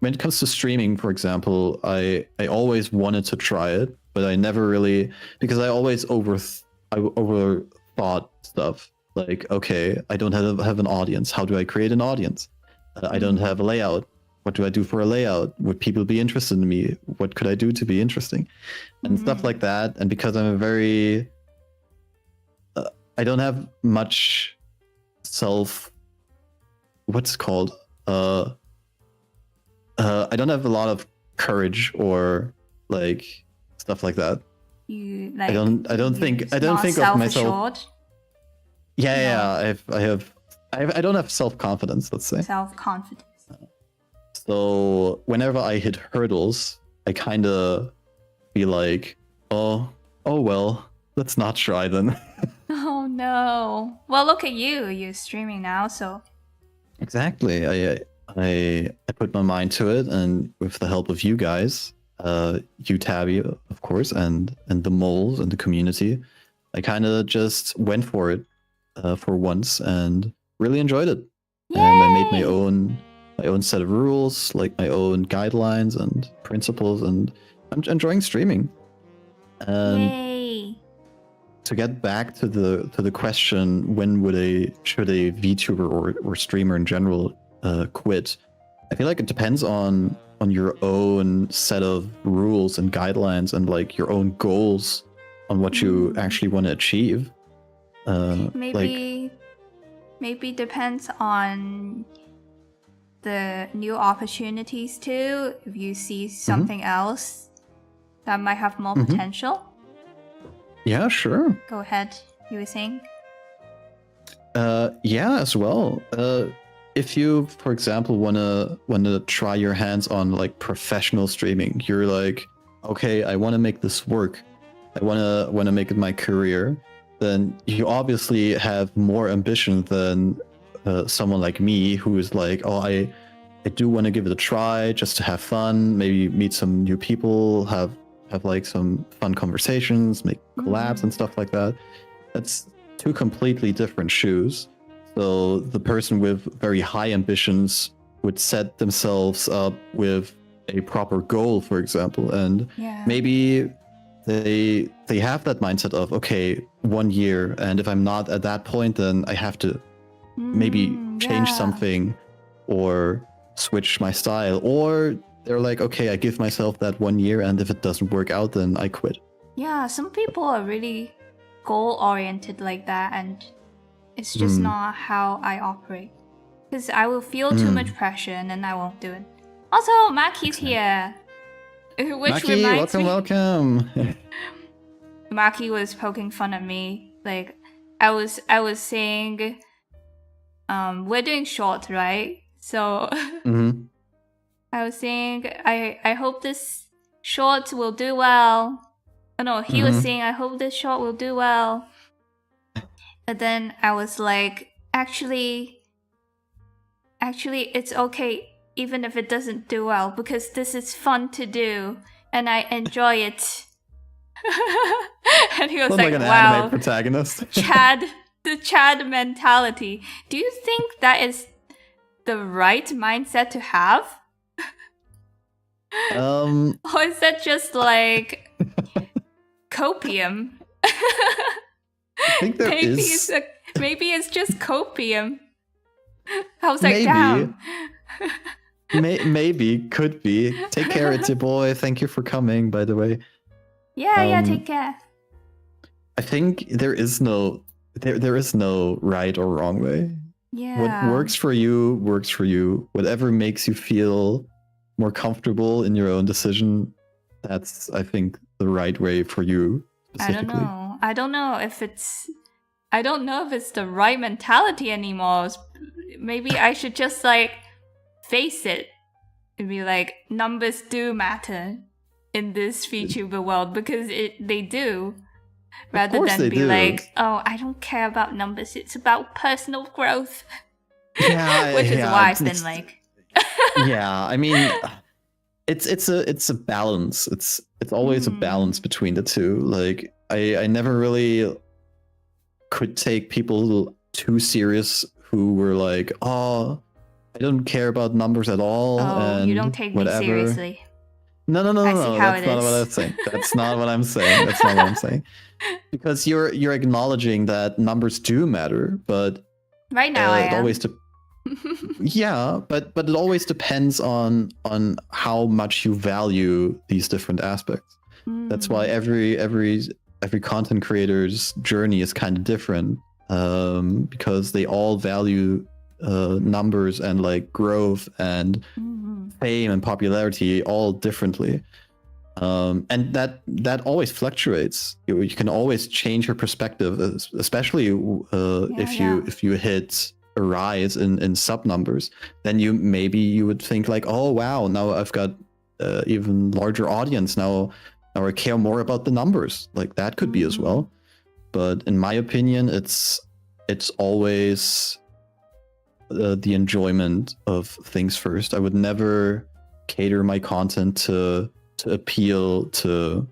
When it comes to streaming, for example, I always wanted to try it, but I never really, because I always overthought stuff. Like, okay, I don't have an audience. How do I create an audience? I don't have a layout. What do I do for a layout? Would people be interested in me? What could I do to be interesting? And stuff like that. And because I'm a very... I don't have much what's it called? I don't have a lot of courage or like stuff like that. You like? I don't think of myself. Yeah. I don't have self-confidence. Let's say self-confidence. So whenever I hit hurdles, I kind of be like, oh well, let's not try then. Oh no! Well, look at you. You're streaming now, so. Exactly. I put my mind to it, and with the help of you guys, you Tabby, of course, and the moles and the community, I kind of just went for it for once and really enjoyed it. Yay! And I made my own set of rules, like my own guidelines and principles, and I'm enjoying streaming. Yay! To get back to the question, should a VTuber or streamer in general quit? I feel like it depends on your own set of rules and guidelines and like your own goals on what you actually want to achieve. Maybe depends on the new opportunities too. If you see something else that might have more potential. Yeah, sure. Go ahead. You were saying? Yeah, as well. If you, for example, wanna try your hands on like professional streaming, you're like, okay, I want to make this work. I wanna make it my career. Then you obviously have more ambition than someone like me who is like, oh, I do want to give it a try just to have fun, maybe meet some new people, have like some fun conversations, make collabs and stuff like that. That's two completely different shoes. So the person with very high ambitions would set themselves up with a proper goal, for example, and maybe they have that mindset of, okay, 1 year, and if I'm not at that point, then I have to maybe change something or switch my style, or they're like, okay, I give myself that 1 year, and if it doesn't work out, then I quit. Yeah, some people are really goal-oriented like that, and it's just not how I operate. Because I will feel too much pressure, and then I won't do it. Also, Maki's here. Which Maki, reminds welcome. Maki was poking fun at me. Like, I was saying, we're doing short, right? So I was saying, I hope this short will do well. Oh no, he was saying, I hope this short will do well. And then I was like, actually, it's okay even if it doesn't do well, because this is fun to do and I enjoy it. And he was like, an wow, anime protagonist. the Chad mentality. Do you think that is the right mindset to have? Or is that just like copium? I think there is. Maybe it's just copium. I was like, maybe. damn. Maybe, could be. Take care, it's your boy. Thank you for coming, by the way. Yeah, take care. I think there is no right or wrong way. Yeah. What works for you works for you. Whatever makes you feel more comfortable in your own decision, that's, I think, the right way for you specifically. I don't know if it's the right mentality anymore. maybe I should just like face it and be like, numbers do matter in this VTuber world because they do. Rather than be like, oh, I don't care about numbers. It's about personal growth. Yeah, which is why I've been like. Yeah, I mean, it's a balance. It's always a balance between the two. Like I never really could take people too serious who were like, oh, I don't care about numbers at all. Oh, and you don't take whatever. me seriously. No. That's not what I'm saying. That's not what I'm saying. That's not what I'm saying. Because you're acknowledging that numbers do matter, but right now I am. Always yeah, but it always depends on how much you value these different aspects. That's why every content creator's journey is kind of different, because they all value numbers and like growth and fame and popularity all differently. And that always fluctuates. You can always change your perspective, especially if you hit a rise in sub numbers. Then you would think like, oh wow, now I've got even larger audience. Now I care more about the numbers. Like that could be as well. But in my opinion, it's always the enjoyment of things first. I would never cater my content to appeal to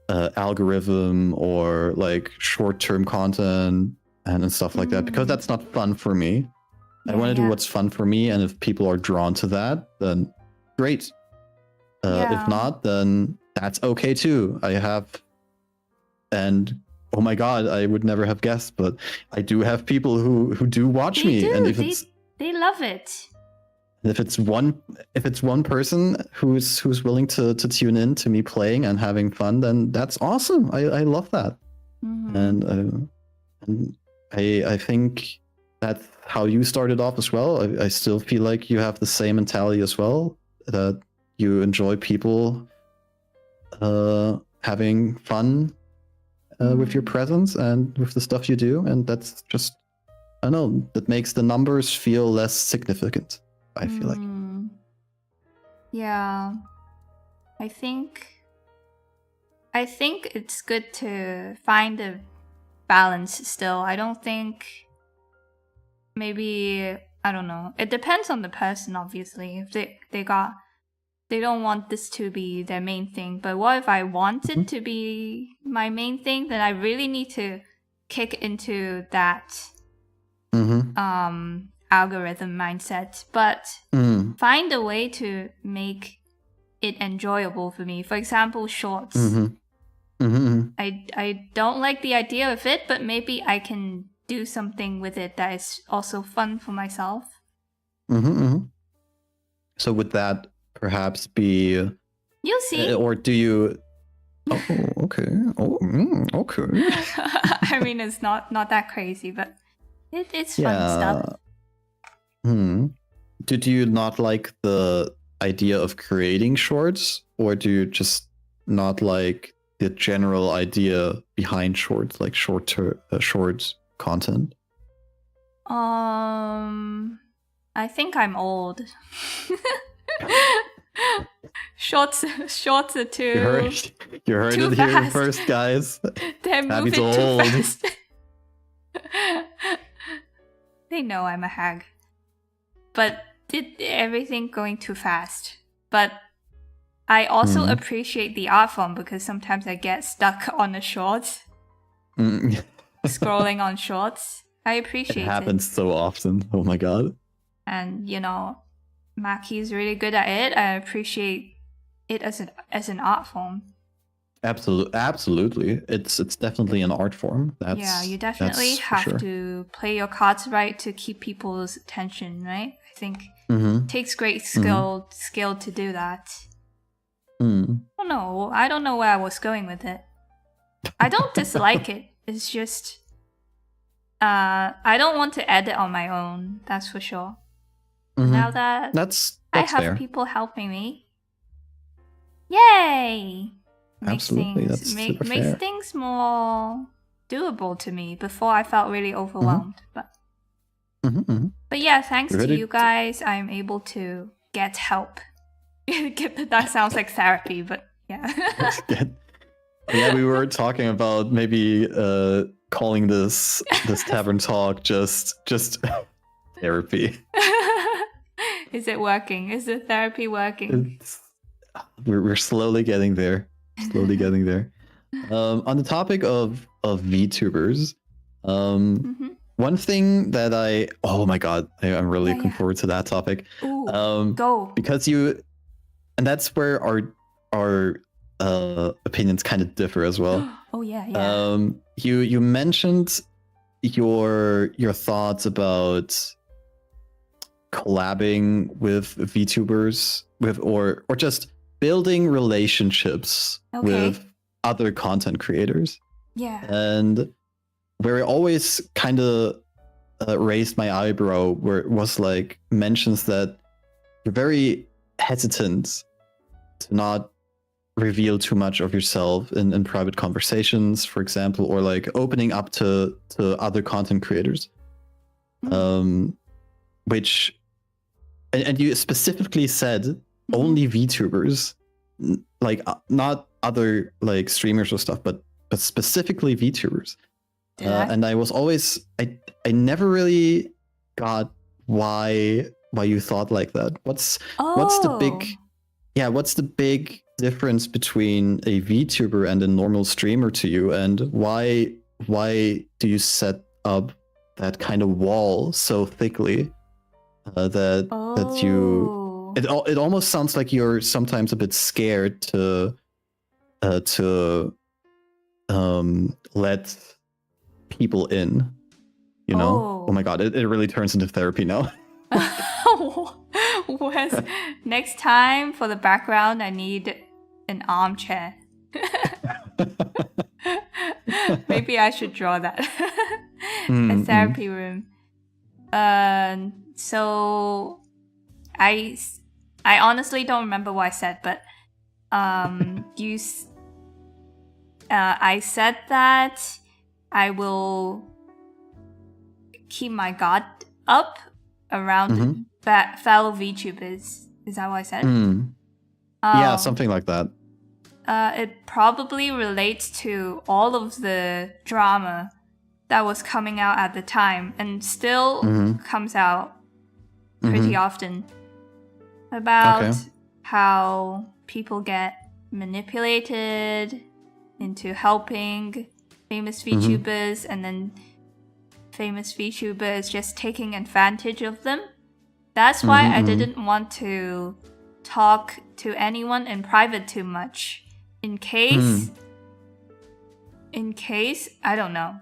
algorithm or like short-term content and stuff like that, because that's not fun for me. I want to do what's fun for me, and if people are drawn to that, then great. If not, then that's okay too. And oh my god, I would never have guessed, but I do have people who do watch me, and if they love it. If it's one person who's willing to tune in to me playing and having fun, then that's awesome. I love that, and I think that's how you started off as well. I still feel like you have the same mentality as well, that you enjoy people having fun with your presence and with the stuff you do, and that's just, I don't know, that makes the numbers feel less significant, I feel like. Yeah. I think it's good to find a balance still. I don't think, maybe, I don't know. It depends on the person, obviously. If they don't want this to be their main thing. But what if I want it to be my main thing? Then I really need to kick into that algorithm mindset. But find a way to make it enjoyable for me. For example, shorts. I don't like the idea of it, but maybe I can do something with it that is also fun for myself. So would that perhaps be... You'll see. Or do you... Oh, okay. Okay. I mean, it's not that crazy, but it's fun stuff. Do you not like the idea of creating shorts, or do you just not like the general idea behind shorts, like shorts content? I think I'm old. Shorts are too. You heard too it fast. here first, guys. They're moving Tabby's too old. fast. They know I'm a hag. But everything going too fast. But I also appreciate the art form, because sometimes I get stuck on the shorts. Scrolling on shorts. I appreciate it. It happens so often. Oh my god. And, Maki's really good at it. I appreciate it as an art form. Absolutely. It's definitely an art form. You definitely have to play your cards right to keep people's attention, right? I think it takes great skill to do that. I don't know where I was going with it. I don't dislike it. It's just I don't want to edit on my own, that's for sure. Now that that's I have fair. people helping me, yay! Absolutely, that's super makes fair. things more doable to me. Before I felt really overwhelmed, but But yeah, thanks to Ready? you guys, I'm able to get help. That sounds like therapy, but yeah. Yeah, we were talking about maybe calling this tavern talk just therapy. Is it working? Is the therapy working? We're slowly getting there. Slowly getting there. On the topic of VTubers, one thing that oh my god, I'm really looking forward to that topic. Ooh, go. Because and that's where our opinions kind of differ as well. Oh yeah. You mentioned your thoughts about collabing with VTubers or just building relationships with other content creators. Yeah. And where I always kind of raised my eyebrow where it was like mentions that you're very hesitant to not reveal too much of yourself in private conversations, for example, or like opening up to other content creators. Which and you specifically said only VTubers, like not other like streamers or stuff, but specifically VTubers. And I was always I never really got why you thought like that. What's the big difference between a VTuber and a normal streamer to you, and why do you set up that kind of wall so thickly that you it almost sounds like you're sometimes a bit scared to let people in, you know? Oh my god, it really turns into therapy now. Next time for the background, I need an armchair. Maybe I should draw that. A therapy room. So I honestly don't remember what I said, but I said that I will keep my guard up around fellow VTubers. Is that what I said? Yeah, something like that. It probably relates to all of the drama that was coming out at the time and still comes out pretty often about how people get manipulated into helping famous VTubers and then famous VTubers just taking advantage of them. That's why I didn't want to talk to anyone in private too much. In case, I don't know,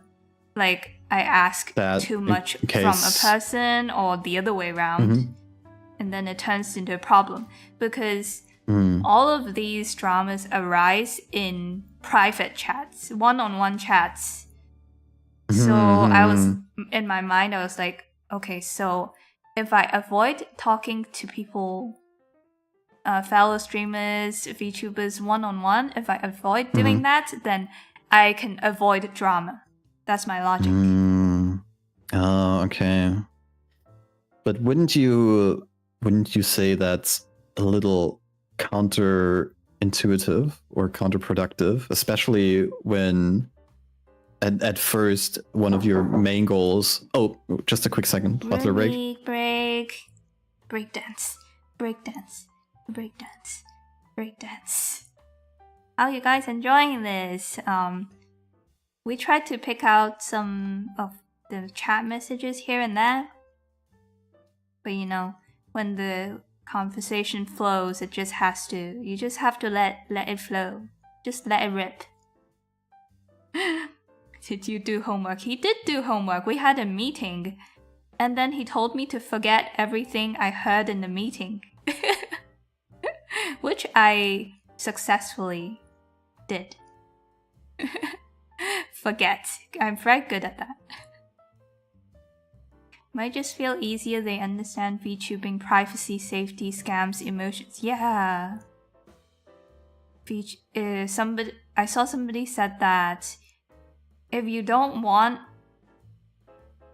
like I ask too much from a person or the other way around, and then it turns into a problem. Because all of these dramas arise in private chats, one-on-one chats. So I was, in my mind, I was like, okay, so if I avoid talking to people, fellow streamers, VTubers one-on-one, if I avoid doing that, then I can avoid drama. That's my logic. Oh, okay. But wouldn't you say that's a little counterintuitive or counterproductive, especially when at first one of your main goals... Oh, just a quick second. Butler break. Breakdance. How are you guys enjoying this? We tried to pick out some of the chat messages here and there. But you know, when the conversation flows, you just have to let it flow. Just let it rip. Did you do homework? He did do homework. We had a meeting. And then he told me to forget everything I heard in the meeting. Which I successfully did. Forget. I'm very good at that. Might just feel easier. They understand VTubing, privacy, safety, scams, emotions. Yeah. I saw somebody said that if you don't want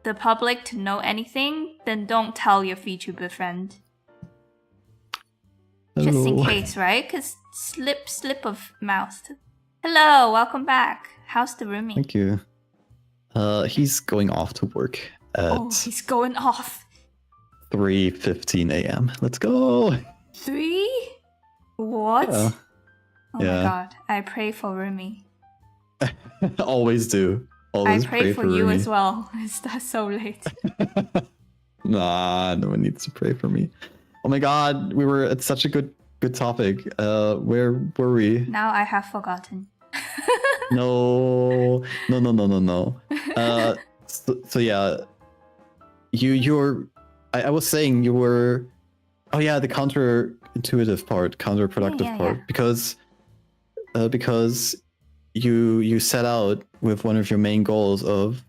the public to know anything, then don't tell your VTuber friend. Just in Hello. case, right? Because slip of mouth. Hello, welcome back. How's the roomie? Thank you. He's going off to work at He's going off. 3:15 a.m. Let's go. 3? What? Yeah. Oh my god, I pray for roomie. Always do. Always I pray for you Rumi. as well. It's that so late. Nah, no one needs to pray for me. Oh my god, we were at such a good topic. Where were we? Now I have forgotten. No. So yeah, you're. I was saying you were. Oh yeah, the counterintuitive part, counterproductive part, because you set out with one of your main goals of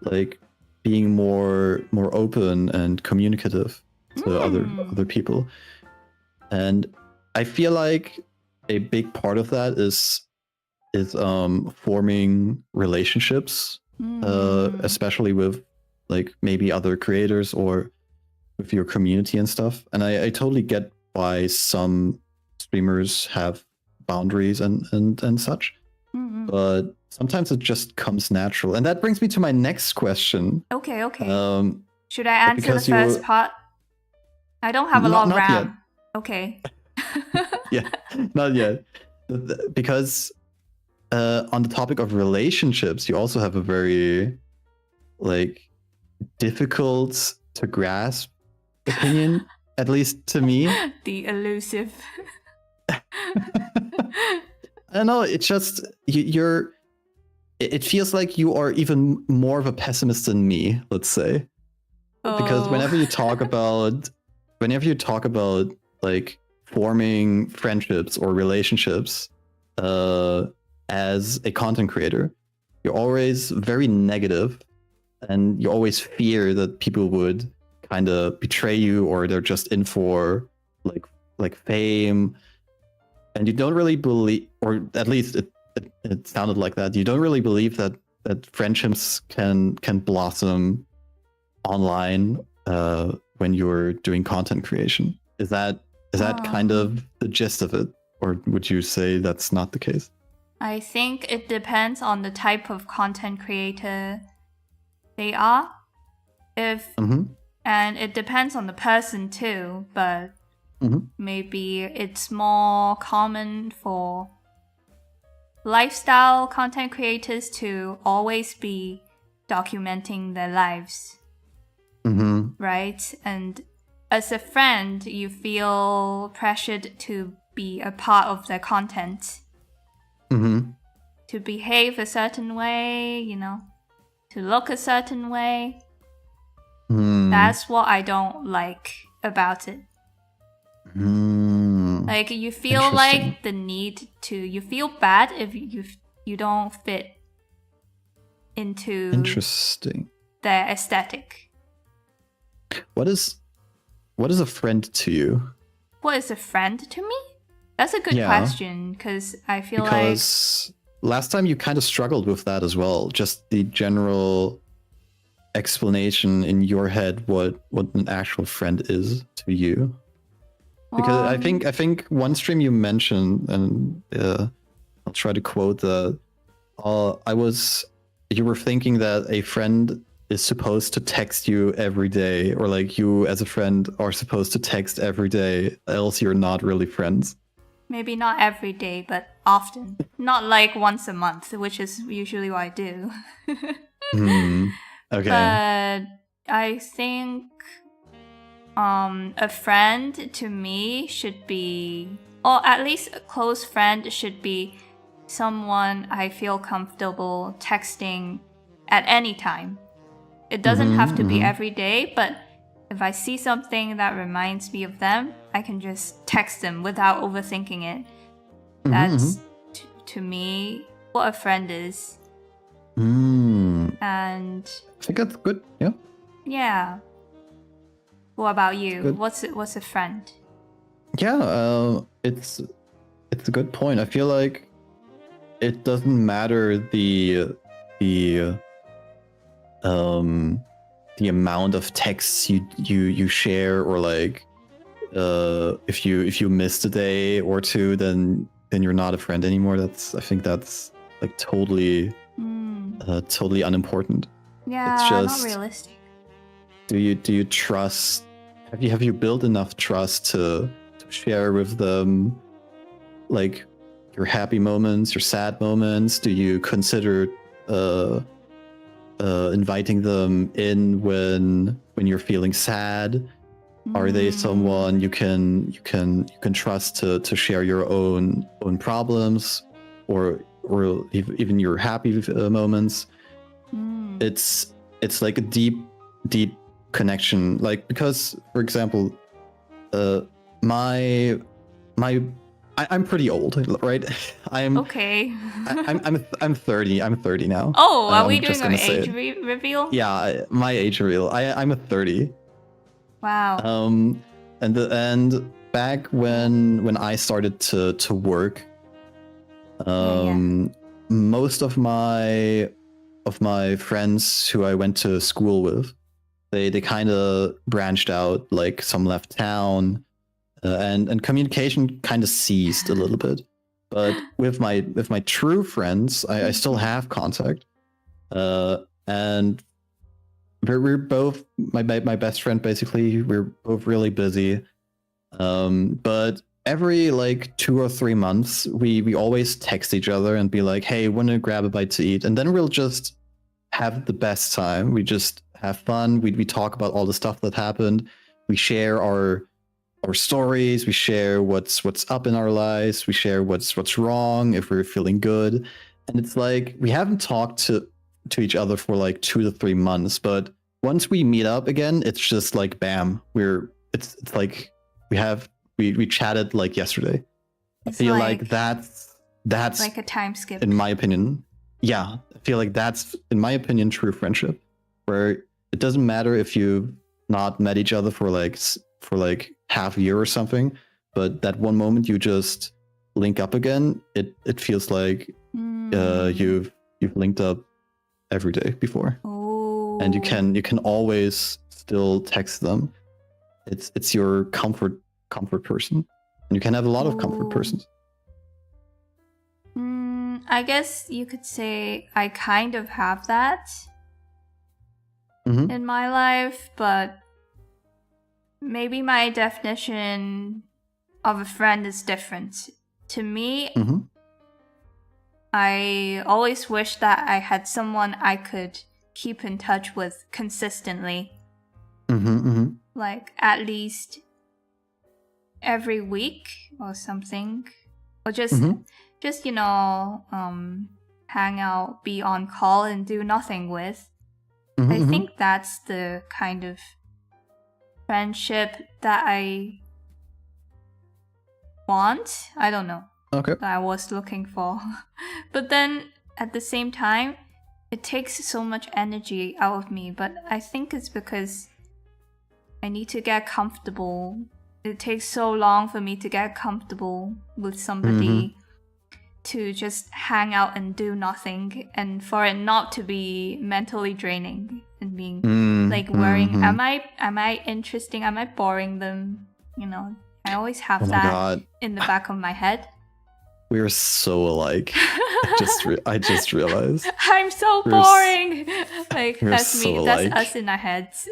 like being more open and communicative to other people, and I feel like a big part of that is forming relationships, especially with like maybe other creators or with your community and stuff. And I totally get why some streamers have boundaries and such. But sometimes it just comes natural. And that brings me to my next question. Okay. Should I answer the first part? I don't have a lot of not RAM. Yet. Okay. Yeah, not yet. Because on the topic of relationships, you also have a very like difficult to grasp opinion, at least to me. The elusive. I don't know, it's just you're it feels like you are even more of a pessimist than me, let's say. Because whenever you talk about like forming friendships or relationships as a content creator, you're always very negative, and you always fear that people would kind of betray you, or they're just in for like fame, and you don't really believe, or at least it sounded like that, you don't really believe that friendships can blossom online when you're doing content creation. Is that kind of the gist of it, or would you say that's not the case? I think it depends on the type of content creator they are. And it depends on the person too, but maybe it's more common for lifestyle content creators to always be documenting their lives. Right? And as a friend, you feel pressured to be a part of their content. To behave a certain way, to look a certain way. That's what I don't like about it. Like, you feel like the need to, you feel bad if you don't fit into their aesthetic. What is a friend to you? What is a friend to me? That's a good question, because I feel because last time you kind of struggled with that as well. Just the general explanation in your head what an actual friend is to you. Because I think one stream you mentioned, and I'll try to quote you were thinking that a friend is supposed to text you every day, or like you as a friend are supposed to text every day, else you're not really friends. Maybe not every day, but often. Not like once a month, which is usually what I do. Okay. But I think a friend to me should be, or at least a close friend should be someone I feel comfortable texting at any time. It doesn't have to be every day, but if I see something that reminds me of them, I can just text them without overthinking it. That's, to me, what a friend is. And I think that's good, yeah. Yeah. What about you? What's a friend? Yeah, it's a good point. I feel like it doesn't matter the the amount of texts you share, or like if you missed a day or two, then you're not a friend anymore. I think that's like totally totally unimportant. Yeah, it's just, not realistic. Do you trust? Have you built enough trust to share with them, like, your happy moments, your sad moments? Do you consider inviting them in when you're feeling sad? Are they someone you can trust to share your own problems, or even your happy moments? It's like a deep connection. Like, because, for example, I'm pretty old, right? Okay. I'm 30. I'm 30 now. Oh, are we doing our age reveal? Yeah, my age reveal. I'm a 30. Wow. And back when I started to work, most of my friends who I went to school with, they kind of branched out. Like, some left town, and communication kind of ceased a little bit. But with my true friends, I still have contact, and we're both, my best friend, basically, we're both really busy. But every like 2 or 3 months, we always text each other and be like, hey, wanna grab a bite to eat? And then we'll just have the best time. We just have fun. We talk about all the stuff that happened. We share our stories. We share what's up in our lives. We share what's wrong, if we're feeling good. And it's like, we haven't talked to each other for like 2 to 3 months, but once we meet up again, it's just like, bam, it's like we chatted like yesterday. It's I feel like that's like a time skip, in my opinion. Yeah, I feel like that's, in my opinion, true friendship, where it doesn't matter if you've not met each other for like half a year or something, but that one moment you just link up again, it feels like you've linked up every day before. Oh. And you can always still text them. It's your comfort person, and you can have a lot of comfort persons. I guess you could say I kind of have that in my life, but maybe my definition of a friend is different. To me, I always wish that I had someone I could keep in touch with consistently. Like, at least every week or something. Or just hang out, be on call, and do nothing with. I think that's the kind of friendship that I want. I don't know. Okay. That I was looking for. But then at the same time, it takes so much energy out of me. But I think it's because I need to get comfortable. It takes so long for me to get comfortable with somebody, to just hang out and do nothing, and for it not to be mentally draining and being like worrying, am I interesting? Am I boring them? You know, I always have that in the back of my head. We are so alike. I just realized. I'm so boring. Like, that's so me. alike. That's us in our heads.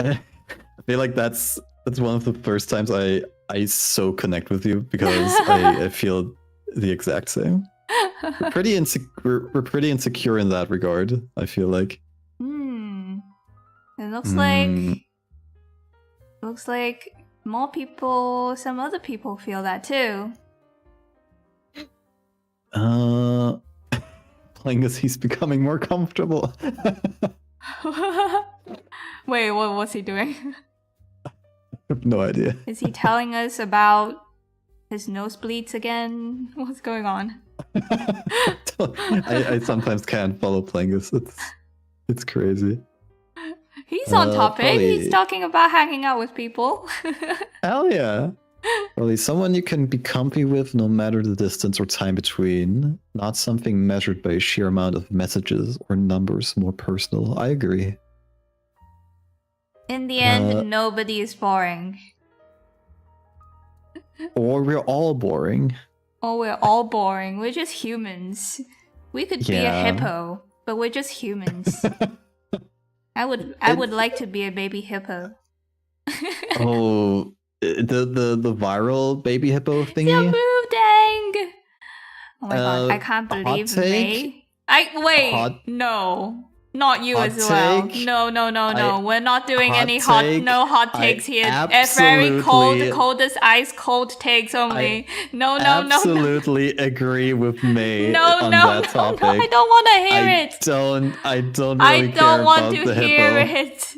I feel like that's one of the first times I so connect with you, because I feel the exact same. We're pretty insecure in that regard, I feel like. It looks like more people, some other people feel that too. Playing as he's becoming more comfortable. Wait, what's he doing? I have no idea. Is he telling us about his nosebleeds again? What's going on? I sometimes can't follow Plingus. It's crazy. He's on topic. Probably... He's talking about hanging out with people. Hell yeah. Probably someone you can be comfy with no matter the distance or time between. Not something measured by a sheer amount of messages or numbers, more personal. I agree. In the end, nobody is boring. Or we're all boring. Or we're all boring. We're just humans. We could be a hippo, but we're just humans. I would like to be a baby hippo. Oh, the viral baby hippo thingy. Yeah, boo dang! Oh my god, I can't believe May. No. Not you as well. No. We're not doing any hot takes here. Very coldest ice cold takes only. No. Absolutely agree with May on that topic. No, I don't want to hear it. I don't really care about the hippo. I don't want to hear it.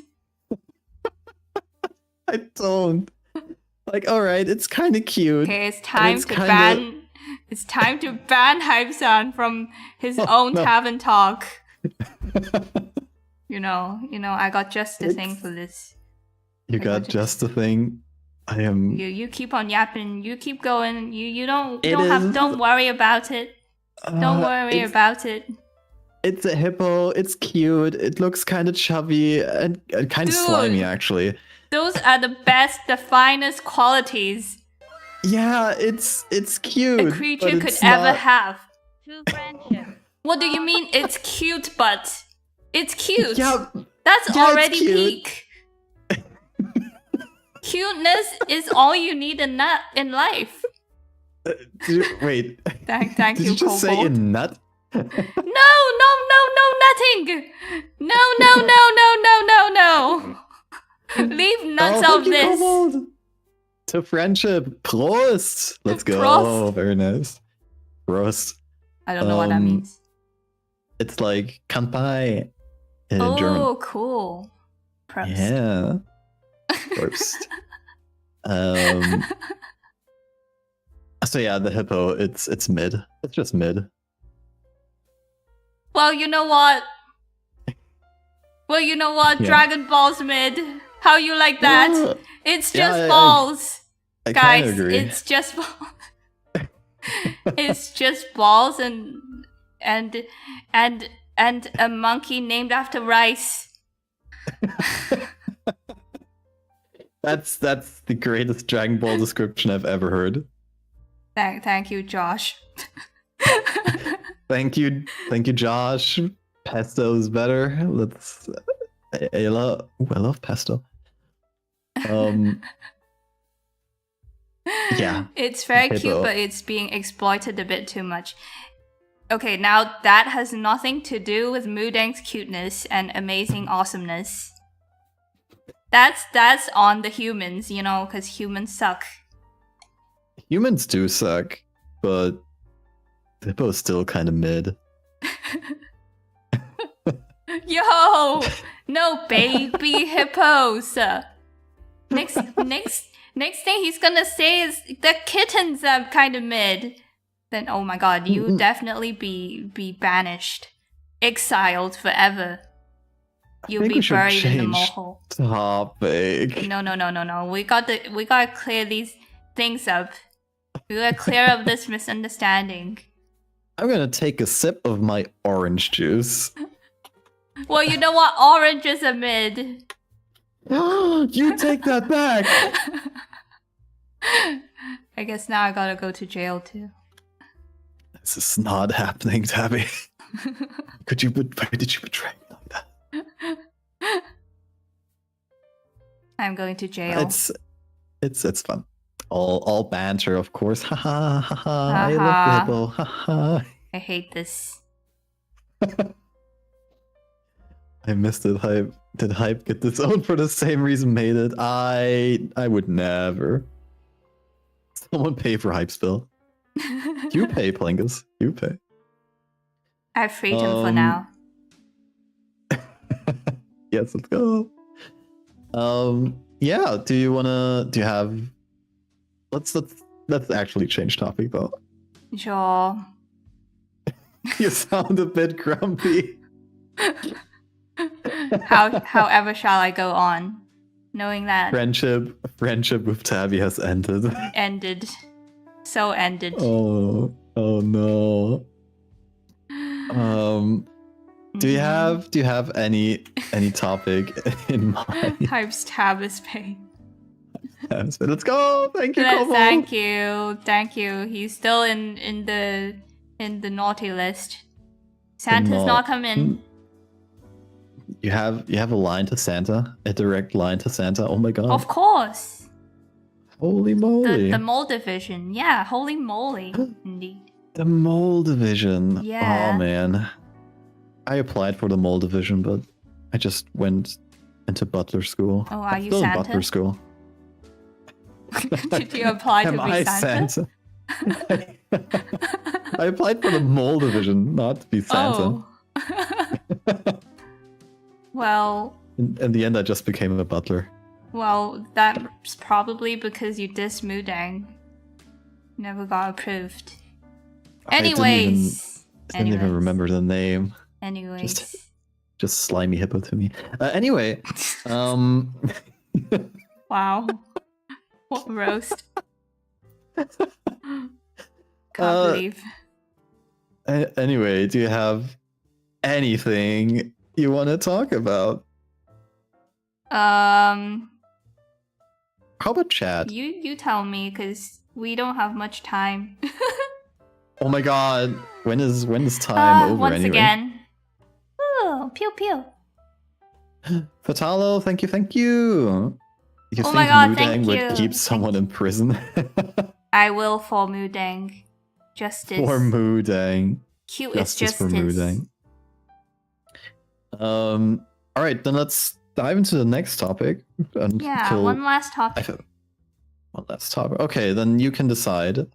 I don't. Like, alright, it's kind of cute. Okay, it's time to ban. It's time to ban Hype-san from his own tavern talk. You know, I got just the thing for this. You got just the thing. I am. You keep on yapping. You keep going. Don't worry about it. Don't worry about it. It's a hippo. It's cute. It looks kind of chubby and kind of slimy, actually. Those are the finest qualities. Yeah, it's cute. A creature could ever have. True friendship. What do you mean? It's cute, but it's cute. Yeah, that's already peak. Cuteness is all you need in life. Wait. Thank Did you just say in nut? No, nothing. No. Leave nuts of this. Kobold. To friendship. Prost. Let's go. Prost. Very nice. Prost. I don't know what that means. It's like Kanpai in German. Oh, cool. Prost. Yeah. Prost. So yeah, the hippo, it's mid. It's just mid. Well, you know what? Yeah. Dragon Ball's mid. How you like that? It's just balls. I guys, agree. It's just balls. It's just balls and a monkey named after rice. That's the greatest Dragon Ball description I've ever heard. Thank you, Josh. Thank you, Josh. Pesto's better. I love pesto. Yeah. It's very cute, but it's being exploited a bit too much. Okay, now that has nothing to do with Mudang's cuteness and amazing awesomeness. That's on the humans, because humans suck. Humans do suck, but the hippo's still kind of mid. Yo! No baby hippos! Next thing he's gonna say is the kittens are kind of mid. Then oh my god, you definitely be banished, exiled forever. You'll be buried in the mole. Topic. No. We gotta clear these things up. We gotta clear up this misunderstanding. I'm gonna take a sip of my orange juice. Well, you know what? Oranges are mid. You take that back. I guess now I gotta go to jail too. This is not happening, Tabby. Why did you betray me like that? I'm going to jail. It's fun. All banter, of course. Ha ha ha ha. I love the hippo. Ha ha. I hate this. I missed it, Hype. Did Hype get disowned for the same reason made it? I would never. Someone pay for Hype's bill. You pay, Plingus. You pay. I've freed him for now. Yes, let's go. Yeah, do you have let's actually change topic though. Sure. You sound a bit grumpy. However shall I go on, knowing that friendship with Tabby has ended. Ended. Oh no. Do you have any topic in mind? Hype's tab is paid. So let's go. Thank you, Kobo. Thank you. He's still in the naughty list. Santa's not coming. You have a line to Santa, a direct line to Santa. Oh my god! Of course. Holy moly! The mole division, yeah. Holy moly, indeed. The mole division. Yeah. Oh man, I applied for the mole division, but I just went into butler school. Oh, are I'm you still Santa? in butler school. Did you apply to be Santa? I applied for the mole division, not to be Santa. Oh. Well. In the end, I just became a butler. Well, that's probably because you dissed Mudang. Never got approved. Anyways. I didn't even remember the name. Anyways. Just slimy hippo to me. Anyway. Wow. What roast. Can't believe. Anyway, do you have anything you want to talk about? How about chat? You tell me, because we don't have much time. Oh my god, when is time over once anyway? Again. Oh, pew pew. Fatalo, thank you. You Oh think my god, Mudang thank would you. keep someone in prison? I will for Mudang. Justice. For Mudang. Cute Justice is for justice. Mudang. Alright, then let's dive into the next topic. Yeah, one last topic. One last topic. Okay, then you can decide.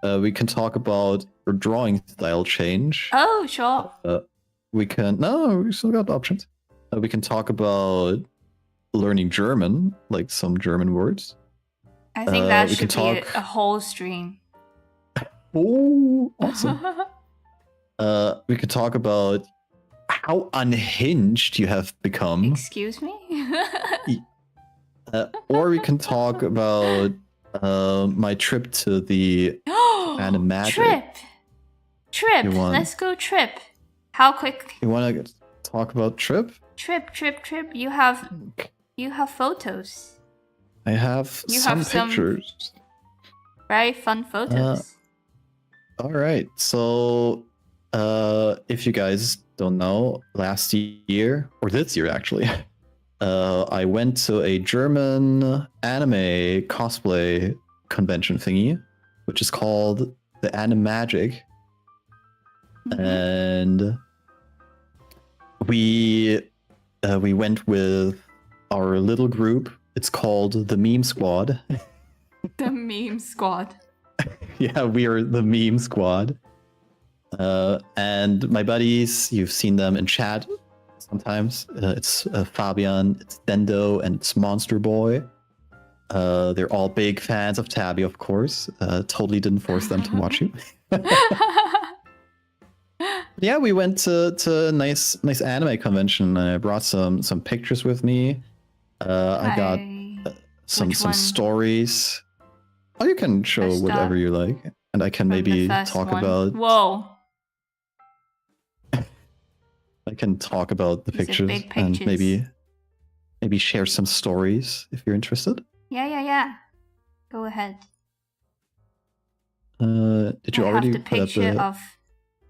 We can talk about your drawing style change. Oh, sure. We still got options. We can talk about learning German, like some German words. I think that we should can be talk- a whole stream. Oh, awesome. We could talk about how unhinged you have become. Excuse me? Or we can talk about my trip to the animagic. Trip. You want- Let's go trip. How quick? You want to talk about trip? Trip. You have photos. I have You some have some- pictures. Very fun photos. All right. So, if you guys don't know, last year, or this year actually, I went to a German anime cosplay convention thingy, which is called the Animagic. And we went with our little group. It's called the Meme Squad. The meme squad. Yeah, we are the Meme Squad. And my buddies, you've seen them in chat sometimes. It's Fabian, it's Dendo, and it's Monster Boy. They're all big fans of Tabby, of course. Totally didn't force them to watch you. Yeah, we went to a nice anime convention. I brought some pictures with me. I got some stories. Oh, you can show whatever you like, and I can maybe talk about. Whoa! I can talk about the These are pictures big and pictures. maybe share some stories if you're interested. Yeah. Go ahead. Did you I already have the put up picture of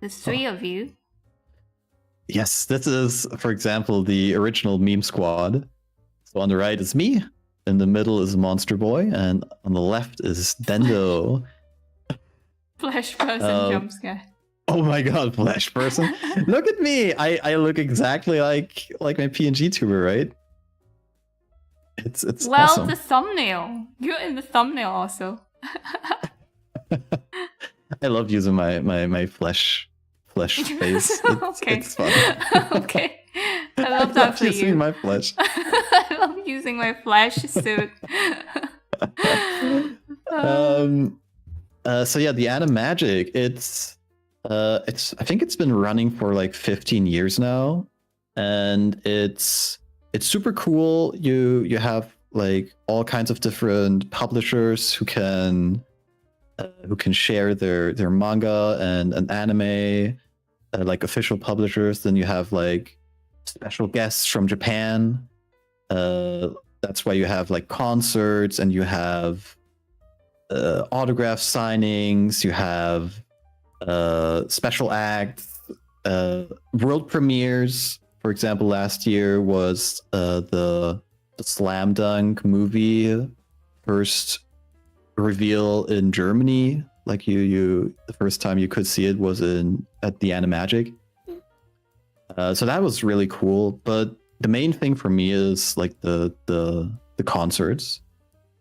the three of you. Yes, this is, for example, the original Meme Squad. So on the right is me, in the middle is Monster Boy, and on the left is Dendo. Flash person jump scare. Oh my god, Flash person! Look at me! I look exactly like my PNG tuber, right? It's well, awesome. the thumbnail. You're in the thumbnail also. I love using my flesh face. Okay. It's fun. Okay. I love that for using you. my flesh. I love using my flash suit. So yeah, the Animagic, it's I think it's been running for like 15 years now, and it's super cool. You have like all kinds of different publishers who can share their manga and an anime. like official publishers. Then you have like special guests from Japan. That's why you have like concerts, and you have autograph signings. You have special acts, world premieres. For example, last year was the Slam Dunk movie first reveal in Germany. Like the first time you could see it was at the Animagic. So that was really cool. But the main thing for me is like the concerts.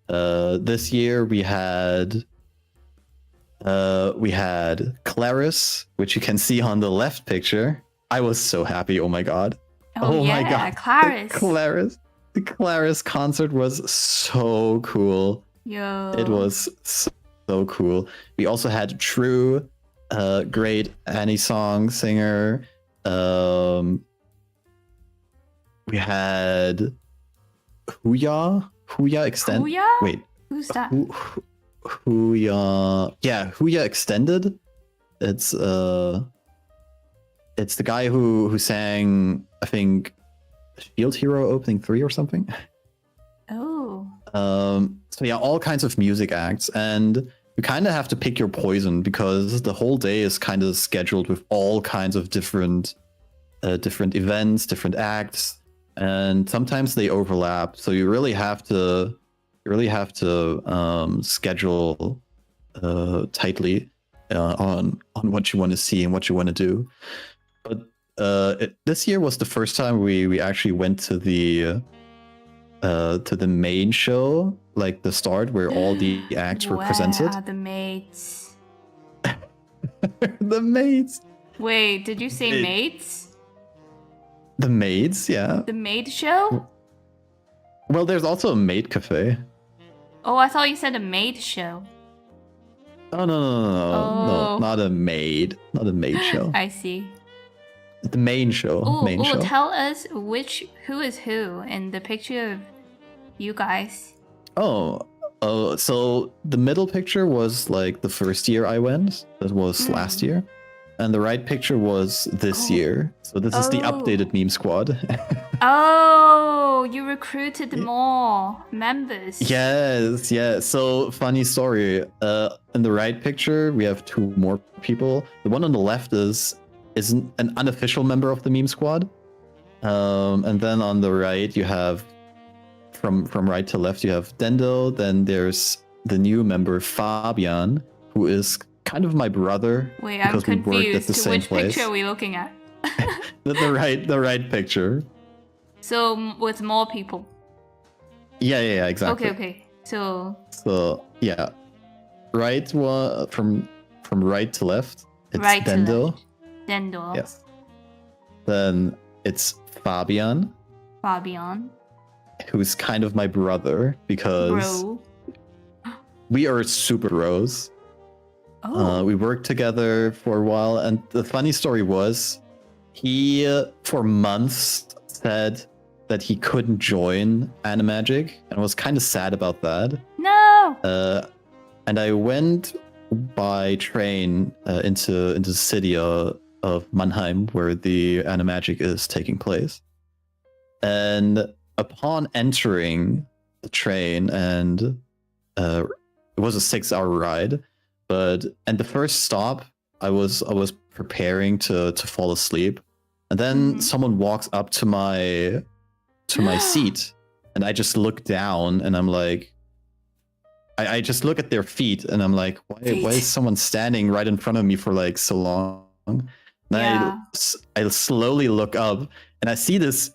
This year we had Claris, which you can see on the left picture. I was so happy. Oh my god. Oh yeah, my god. Claris. The Claris concert was so cool. Yo. It was so cool. We also had True, great Annie song singer. We had Huion Extended. Huion? Wait. Who's that? Huion. Yeah, Huion Extended. It's the guy who sang, I think, Shield Hero Opening 3 or something. Oh. So yeah, all kinds of music acts, and you kind of have to pick your poison because the whole day is kind of scheduled with all kinds of different events, different acts, and sometimes they overlap. So you really have to schedule tightly on what you want to see and what you want to do. But this year was the first time we actually went to the main show, like the start where all the acts were presented. The mates. The maids. Wait, did you say mates? The maids, yeah. The maid show? Well, there's also a maid cafe. Oh, I thought you said a maid show. Oh no, not a maid show. I see. The main show. Show. Tell us who is who in the picture of you guys. So the middle picture was like the first year I went. That was last year. And the right picture was this year. So this is the updated meme squad. Oh, you recruited more members. Yes. So funny story. In the right picture, we have 2 more people. The one on the left is an unofficial member of the meme squad. And then on the right, you have from right to left, you have Dendo. Then there's the new member Fabian, who is kind of my brother. Wait, I'm confused. We worked at the same which place. picture are we looking at? the right picture. So with more people. Yeah, exactly. Okay. So yeah, right one from right to left. It's right Dendo. To left. Dendo. Yes. Then it's Fabian, who's kind of my brother because we are super bros. We worked together for a while, and the funny story was he for months said that he couldn't join Animagic and was kind of sad about that. No. And I went by train into the city of Mannheim, where the Animagic is taking place. And upon entering the train, and it was a 6-hour ride, and the first stop, I was preparing to fall asleep, and then someone walks up to my seat, and I just look down, and I'm like, I just look at their feet, and I'm like, why is someone standing right in front of me for like so long? And I slowly look up, and I see this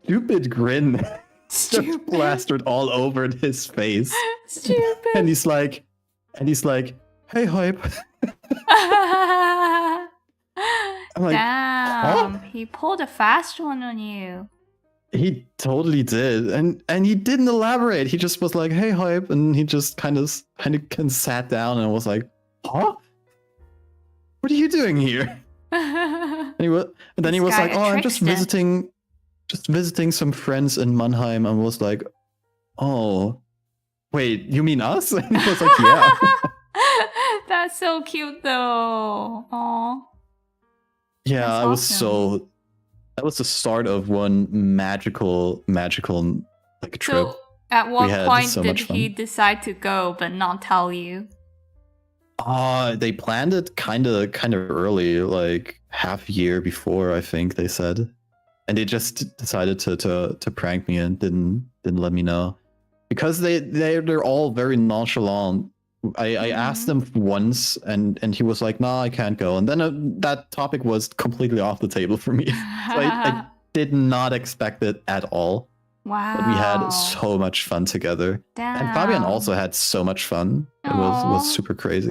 stupid grin just plastered all over his face. Stupid. And he's like, "Hey, Hype." I'm like, damn, he pulled a fast one on you. He totally did, and he didn't elaborate. He just was like, "Hey, Hype," and he just kind of sat down and was like, "Huh? What are you doing here?" And then he was like, "Oh, I'm just visiting some friends in Mannheim," and was like, "Oh, wait, you mean us?" And he was like, "Yeah." That's so cute, though. Aww. Yeah, That's I was awesome. that was the start of one magical like trip. So, at We what had point so did much he fun. decide to go but not tell you? They planned it kind of early, like half year before, I think they said. And they just decided to prank me and didn't let me know. Because they're all very nonchalant. I asked Mhm. him once and he was like, "Nah, I can't go." And then that topic was completely off the table for me. So I did not expect it at all. But we had Wow. so much fun together. And Fabian also Damn. had so much fun. It was Oh, super crazy.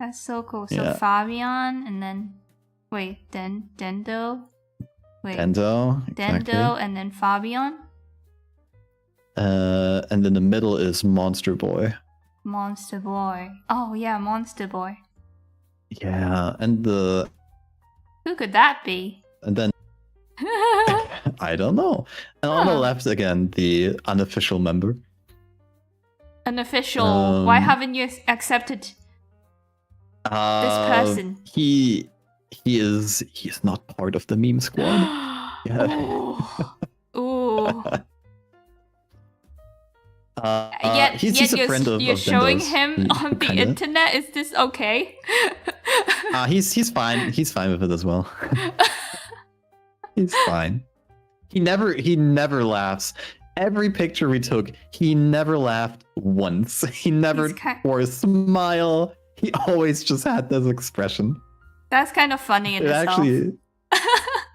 that's so cool. So Yeah. Fabian and then wait, Dendo. Wait, Dendo, exactly. Dendo and then Fabian. And in the middle is Monster Boy. Monster Boy. Oh yeah, Monster Boy. Yeah, and Who could that be? then I don't know. And on the left again, the unofficial member. Unofficial. Why haven't you accepted this person? He is not part of the meme squad. Yeah. Ooh. Yet he's a friend of you're showing Dendo's. him on the internet. Is this okay? He's fine. He's fine with it as well. He's fine. He never laughs. Every picture we took, he never laughed once. He never wore a smile. He always just had this expression. That's kind of funny in itself. Actually,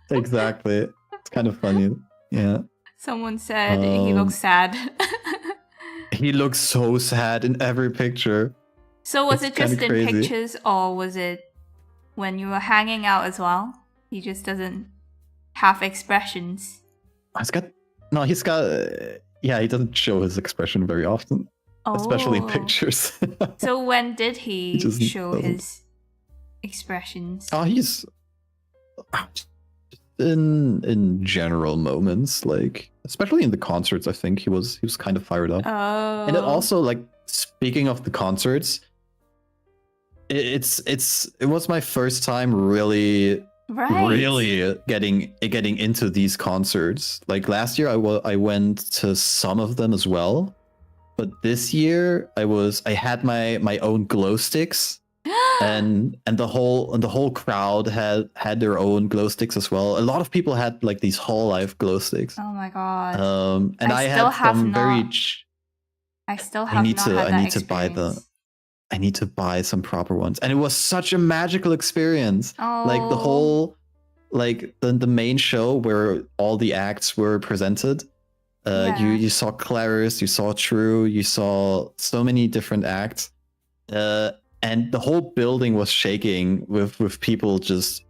exactly. It's kind of funny. Yeah. Someone said he looks sad. He looks so sad in every picture. So was it just in pictures, or was it when you were hanging out as well? He just doesn't have expressions. He doesn't show his expression very often. Especially in pictures. So when did he show his expressions? He's in general moments, like especially in the concerts. I think he was kind of fired up. And it also, like, speaking of the concerts, it was my first time really getting into these concerts. Like last year I went to some of them as well, but this year I had my own glow sticks. and the whole crowd had their own glow sticks as well. A lot of people had like these whole life glow sticks. Oh my god! And I had some very. I still have I need to buy some proper ones, and it was such a magical experience. Like the whole, like the main show where all the acts were presented. You saw Claris, you saw True, you saw so many different acts. And the whole building was shaking with people just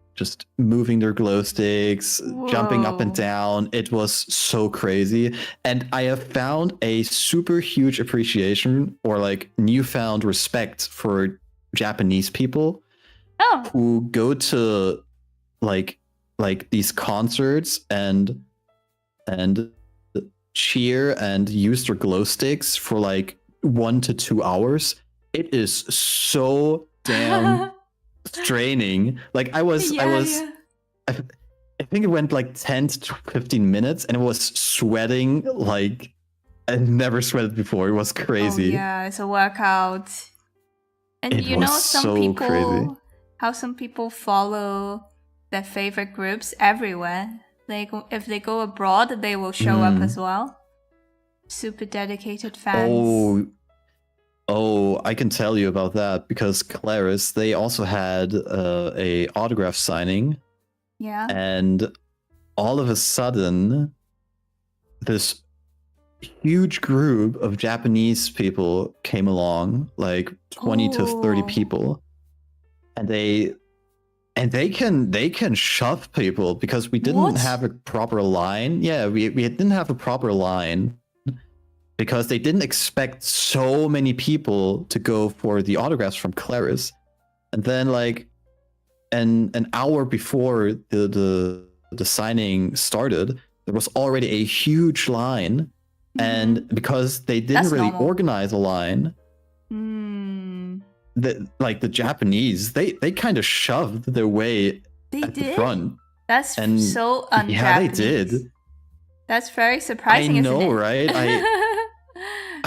moving their glow sticks, jumping up and down. It was so crazy. And I have found a super huge appreciation, or like newfound respect, for Japanese people who go to like these concerts and cheer and use their glow sticks for like 1 to 2 hours. It is so damn straining. Like I think it went like 10 to 15 minutes and it was sweating like I've never sweated before. It was crazy. Oh, yeah, it's a workout. And how some people follow their favorite groups everywhere. Like if they go abroad, they will show up as well. Super dedicated fans. Oh, I can tell you about that, because Claris, they also had a autograph signing. Yeah. And all of a sudden, this huge group of Japanese people came along, like 20 to 30 people. And they can shove people, because we didn't have a proper line. Yeah, we didn't have a proper line. Because they didn't expect so many people to go for the autographs from Claris. And then like an hour before the signing started, there was already a huge line. And because they didn't organize a line, the Japanese, they kind of shoved their way They at did? the front. That's And so un-Japanese. yeah, they did. That's very surprising, I isn't know, it? right?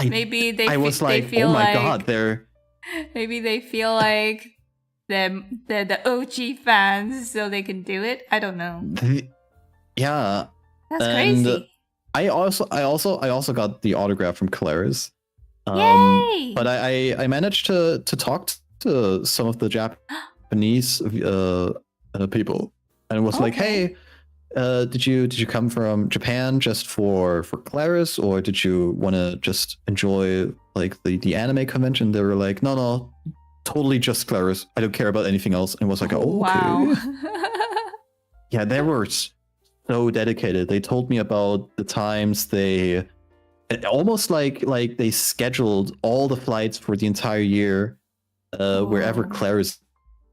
Maybe they I was they like, feel oh my like god, they're maybe they feel like they're the OG fans, so they can do it. I don't know. yeah. That's And crazy. I also got the autograph from Claire's. Yay! But I managed to talk to some of the Japanese people, and was like, Okay. hey, did you come from Japan just for Claris, or did you want to just enjoy like the anime convention? They were like, no, totally just Claris. I don't care about anything else. And was like, oh, okay. Wow. Yeah, they were so dedicated. They told me about the times they almost like they scheduled all the flights for the entire year, wherever Claris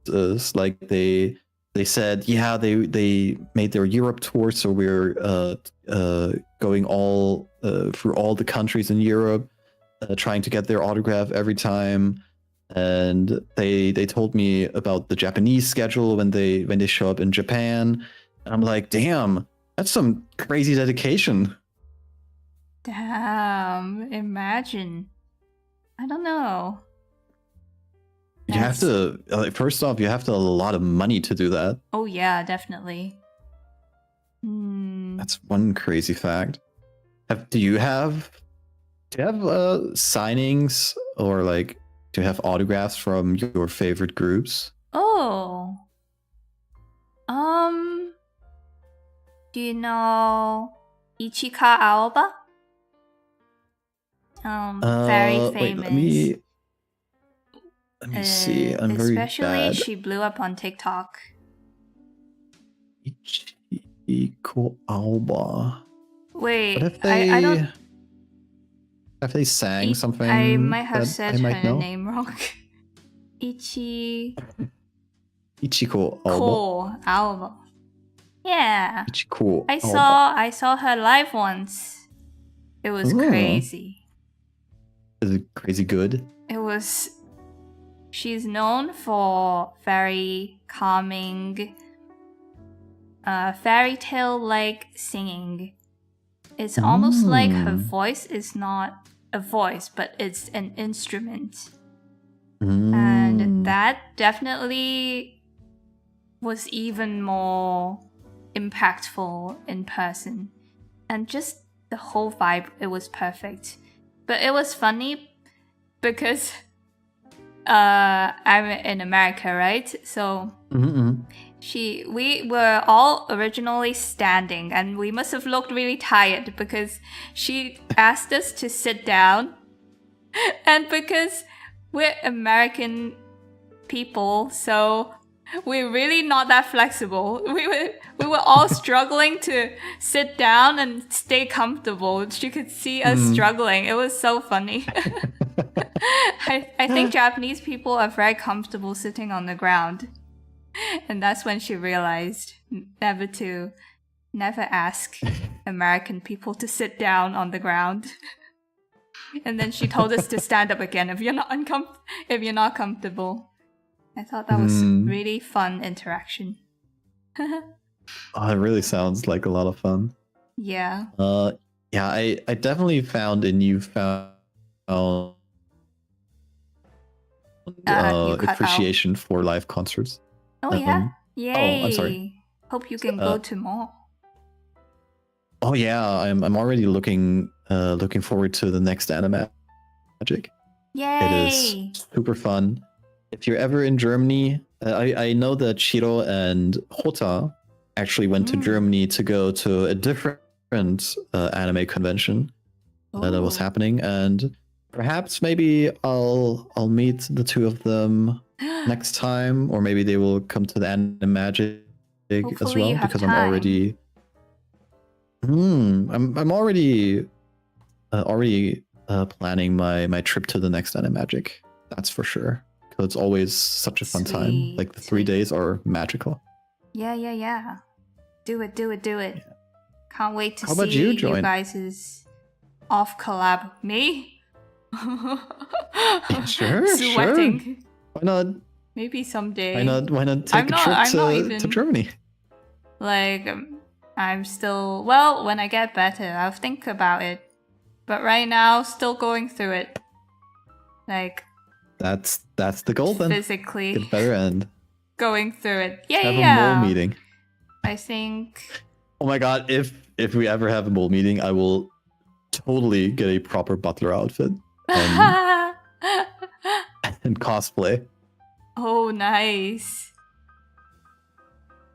is. Like they said, yeah, they made their Europe tour, so we're going all through all the countries in Europe, trying to get their autograph every time. And they told me about the Japanese schedule when they show up in Japan. And I'm like, damn, that's some crazy dedication. Damn, imagine. I don't know. You have to, first off, you have to have a lot of money to do that. Oh yeah, definitely. That's one crazy fact. Do you have signings, or like, do you have autographs from your favorite groups? Oh. Do you know Ichika Aoba? Very famous. Wait, let me see. I'm very bad. Especially she blew up on TikTok. Ichiko Aoba. Wait, What if they, I don't. If they sang something, I might have that said I might her know? name wrong. Ichiko Aoba. Aoba. Yeah. Ichiko I Aoba. saw her live once. It was crazy. Is it crazy good? It was. She's known for very calming, fairy tale like singing. It's almost like her voice is not a voice, but it's an instrument. And that definitely was even more impactful in person. And just the whole vibe, it was perfect. But it was funny because I'm in America, right? So we were all originally standing, and we must have looked really tired because she asked us to sit down. And because we're American people, so we're really not that flexible. We were all struggling to sit down and stay comfortable. She could see us struggling. It was so funny. I think Japanese people are very comfortable sitting on the ground. And that's when she realized never ask American people to sit down on the ground. And then she told us to stand up again if you're not comfortable. I thought that was really fun interaction. Oh, it really sounds like a lot of fun. Yeah. Yeah, I definitely found a newfound appreciation for live concerts. Oh yeah. Yay. Oh, I'm sorry. Hope you can go to more. Oh yeah, I'm already looking forward to the next Animagic. Yay! It is super fun. If you're ever in Germany, I know that Shiro and Hota actually went to Germany to go to a different anime convention that was happening, and perhaps maybe I'll meet the two of them next time, or maybe they will come to the Animagic as well, because I'm already I'm already planning my trip to the next Animagic. That's for sure. Because it's always such a fun time. Like the 3 days are magical. Yeah. Do it. Yeah. Can't wait to How about see you guys' off collab. Me? Yeah, sure. Sweating. Sure. Why not? Maybe someday. Why not take a trip to Germany? Like, I'm still... Well, when I get better, I'll think about it. But right now, still going through it. Like... That's the goal then. Physically. Get better and... Going through it. Yeah, have a mole meeting. I think... Oh my god, if we ever have a mole meeting, I will totally get a proper butler outfit. And, and cosplay. Oh, nice.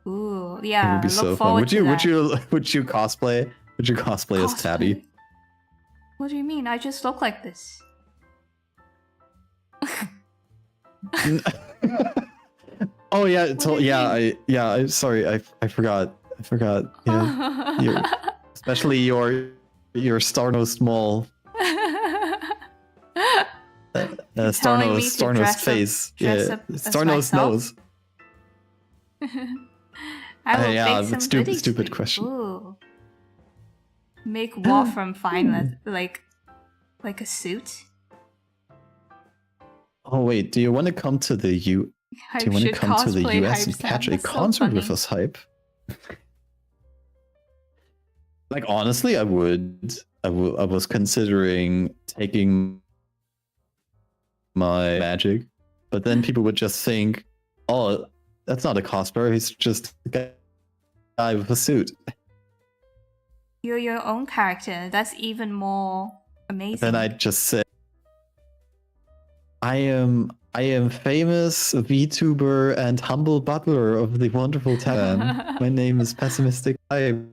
Ooh, yeah. It would be so fun. Would you cosplay? Would you cosplay as Tabby? What do you mean? I just look like this. Oh yeah, I sorry, I forgot. Yeah, especially your star-nosed mole. Star-nosed face. Yeah, star-nosed nose. That's stupid question. Ooh. Make what from fine like a suit? Oh wait, do you want to come to the US and catch a concert with us, Hype? Like honestly, I was considering taking my magic, but then people would just think, oh, that's not a cosplayer, he's just a guy with a suit. You're your own character. That's even more amazing. Then I'd just say, I am famous VTuber and humble butler of the wonderful tavern. My name is Pessimistic Hype.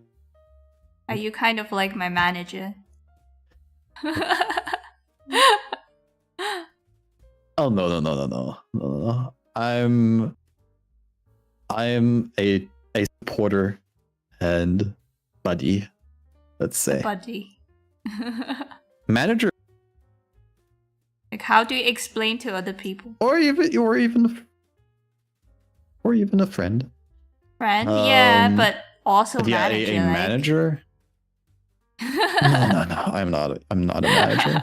Are you kind of like my manager? Oh no. I'm a supporter and buddy. Let's say buddy. Manager. Like, how do you explain to other people? Or even a friend. Friend, yeah, but also yeah, manager. A manager. No. I'm not a manager.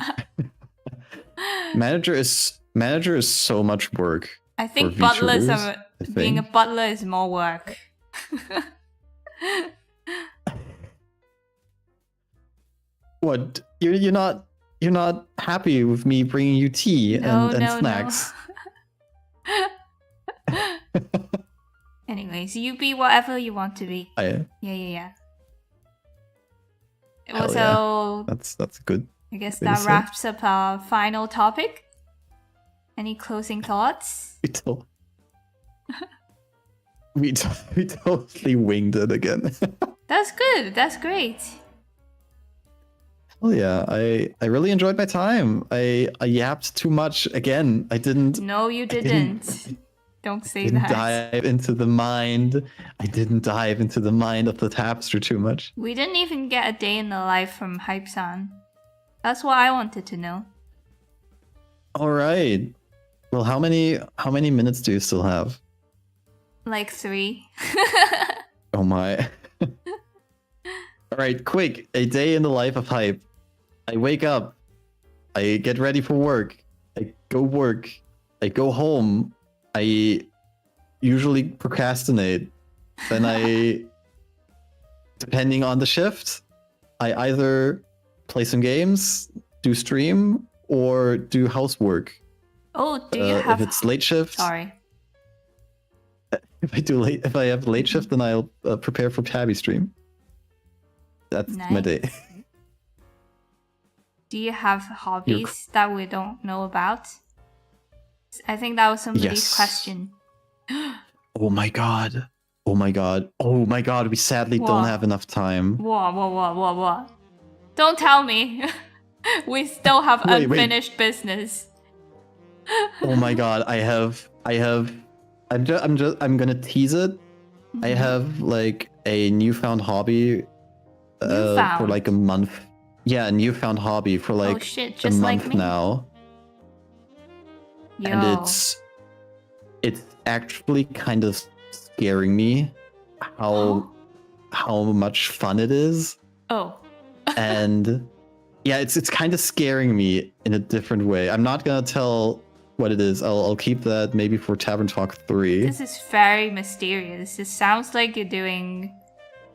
Manager is so much work. I think being a butler is more work. What? You're not happy with me bringing you tea and snacks? No. Anyways, you be whatever you want to be. Yeah. So yeah. That's good. I guess that wraps up our final topic. Any closing thoughts? We totally winged it again. That's good. That's great. Oh yeah, I really enjoyed my time. I yapped too much again. I didn't. No, you didn't. Don't say that. I didn't dive into the mind of the tapster too much. We didn't even get a day in the life from Hype-san. That's what I wanted to know. All right. Well, how many minutes do you still have? Like 3. Oh my. All right, quick. A day in the life of Hype. I wake up. I get ready for work. I go work. I go home. I usually procrastinate. Then depending on the shift, I either play some games, do stream, or do housework. Oh, do you have... If it's late shift... Sorry. If I have late shift, then I'll prepare for Tabby stream. That's my day. Do you have hobbies that we don't know about? I think that was somebody's question. Oh my god. We sadly don't have enough time. What? Don't tell me. We still have unfinished business. Oh my god, I'm gonna tease it. Mm-hmm. I have like a newfound hobby for like a month. Yeah, a newfound hobby for like a month now. Yo. And it's actually kind of scaring me how much fun it is. Oh. And yeah, it's kind of scaring me in a different way. I'm not gonna tell what it is. I'll keep that maybe for Tavern Talk 3. This is very mysterious. It sounds like you're doing,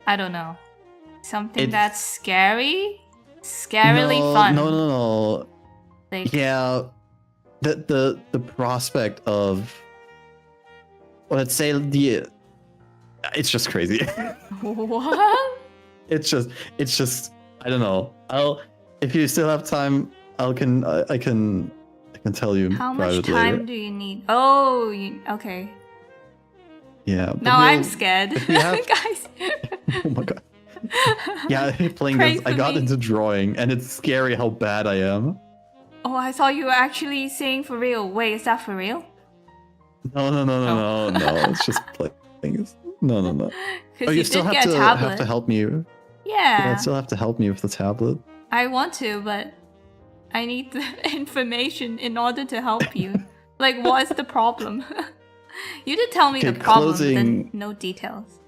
I don't know, something that's scary? Scarily fun. No. Like, yeah, the prospect of, let's say it's just crazy. what? It's just I don't know. If you still have time, I can tell you. How much about it time later. do you need? Oh, okay. Yeah. but Now I'm scared, if we have- guys. Oh my god. Yeah, playing Pray this, I for got me. into drawing, and it's scary how bad I am. Oh, I thought you were actually saying for real. Wait, is that for real? No. It's just playing. No. Because Oh, you you still did have get a to tablet. help me. Yeah. Yeah, I still have to help me with the tablet. I want to, but I need the information in order to help you. Like, what is the problem? You did tell me Okay, the problem, but closing- then no details.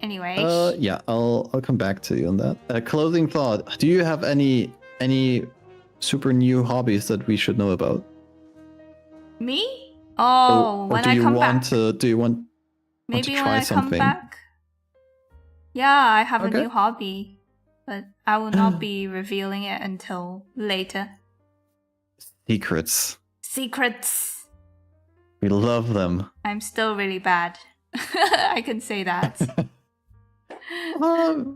Anyway. Yeah, I'll come back to you on that. Closing thought. Do you have any super new hobbies that we should know about? Me? Oh, or when do I you come want back. to do you want Maybe when try I come something? back. Yeah, I have a Okay. new hobby, but I will not be revealing it until later. Secrets? Secrets. We love them. I'm still really bad. I can say that. That's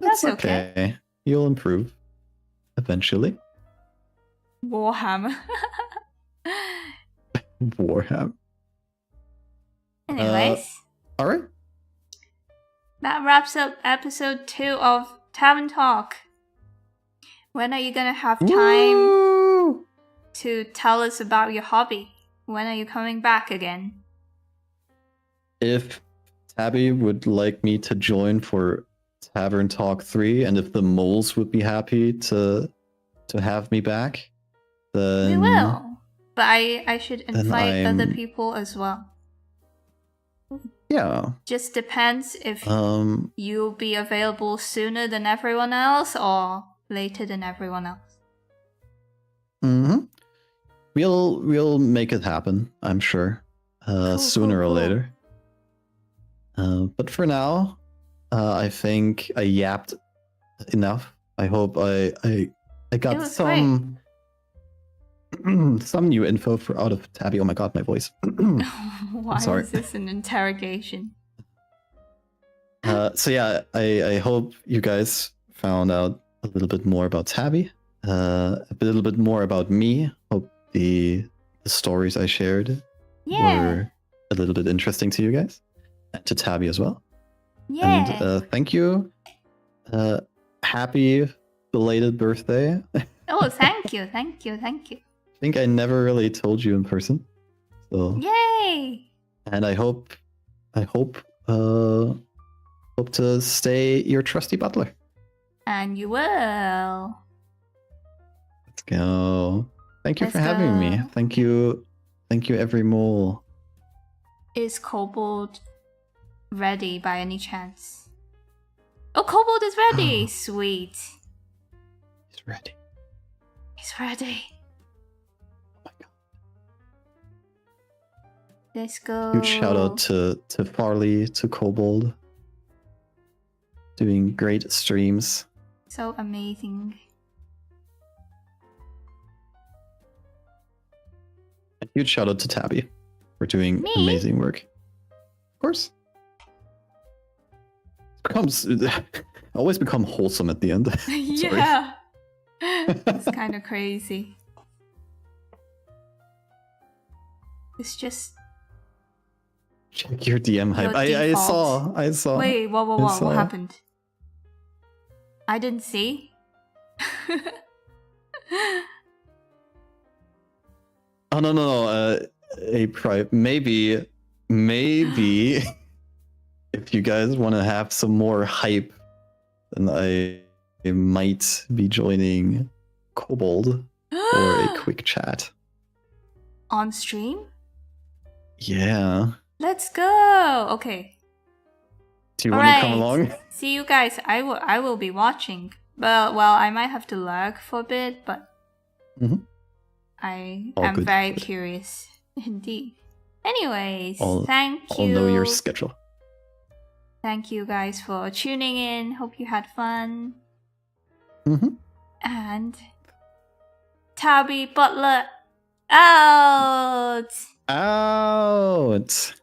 That's okay. okay. You'll improve eventually. Warhammer. Warhammer. Anyways, All right. that wraps up episode 2 of Tavern Talk. When are you gonna have time Woo! to tell us about your hobby? When are you coming back again? If Tabby would like me to join for Tavern Talk 3, and if the moles would be happy to have me back, then We will. But I should invite other I'm- people as well. Yeah. Just depends if Um. you'll be available sooner than everyone else or later than everyone else. Mhm. We'll make it happen. I'm sure. Sooner or cool. later. But for now, I think I yapped enough. I hope I It got was some some new info out of Tabby. Oh my god, my voice. Why sorry. is this an interrogation? So yeah, I hope you guys found out a little bit more about Tabby, a little bit more about me. Hope the stories I shared Yeah. were a little bit interesting to you guys, and to Tabby as well. Yeah. And thank you. Happy belated birthday. I Oh, thank you. think I never really told you in person. So Yay! and I hope to stay your trusty butler. And you will. Let's go. Thank you Let's for having me. go. Thank you, every mole. Is Kobold ready by any chance? Oh, Kobold is ready! Sweet. He's ready. He's ready. Oh my god. Let's go. Huge shout out to Farley, to Kobold. Doing great streams. So amazing. A huge shout out to Tabby for doing Me? amazing work. Of course. It always become wholesome at the end. Sorry. Yeah. It's kind of crazy. It's just. Check your DM hype. Your I default. saw. Wait, what? I saw. What happened? I didn't see. Oh no. A private. Maybe if you guys want to have some more hype, then I might be joining Kobold for a quick chat. On stream? Yeah. Let's go. Okay. Do you want to come along? See you guys. I will be watching. But well, I might have to lag for a bit, but Mhm. I All am good, very good. curious indeed. Anyways, I'll thank you. know your schedule. Thank you guys for tuning in. Hope you had fun. Mm-hmm. And Tabby, butler, out! Out!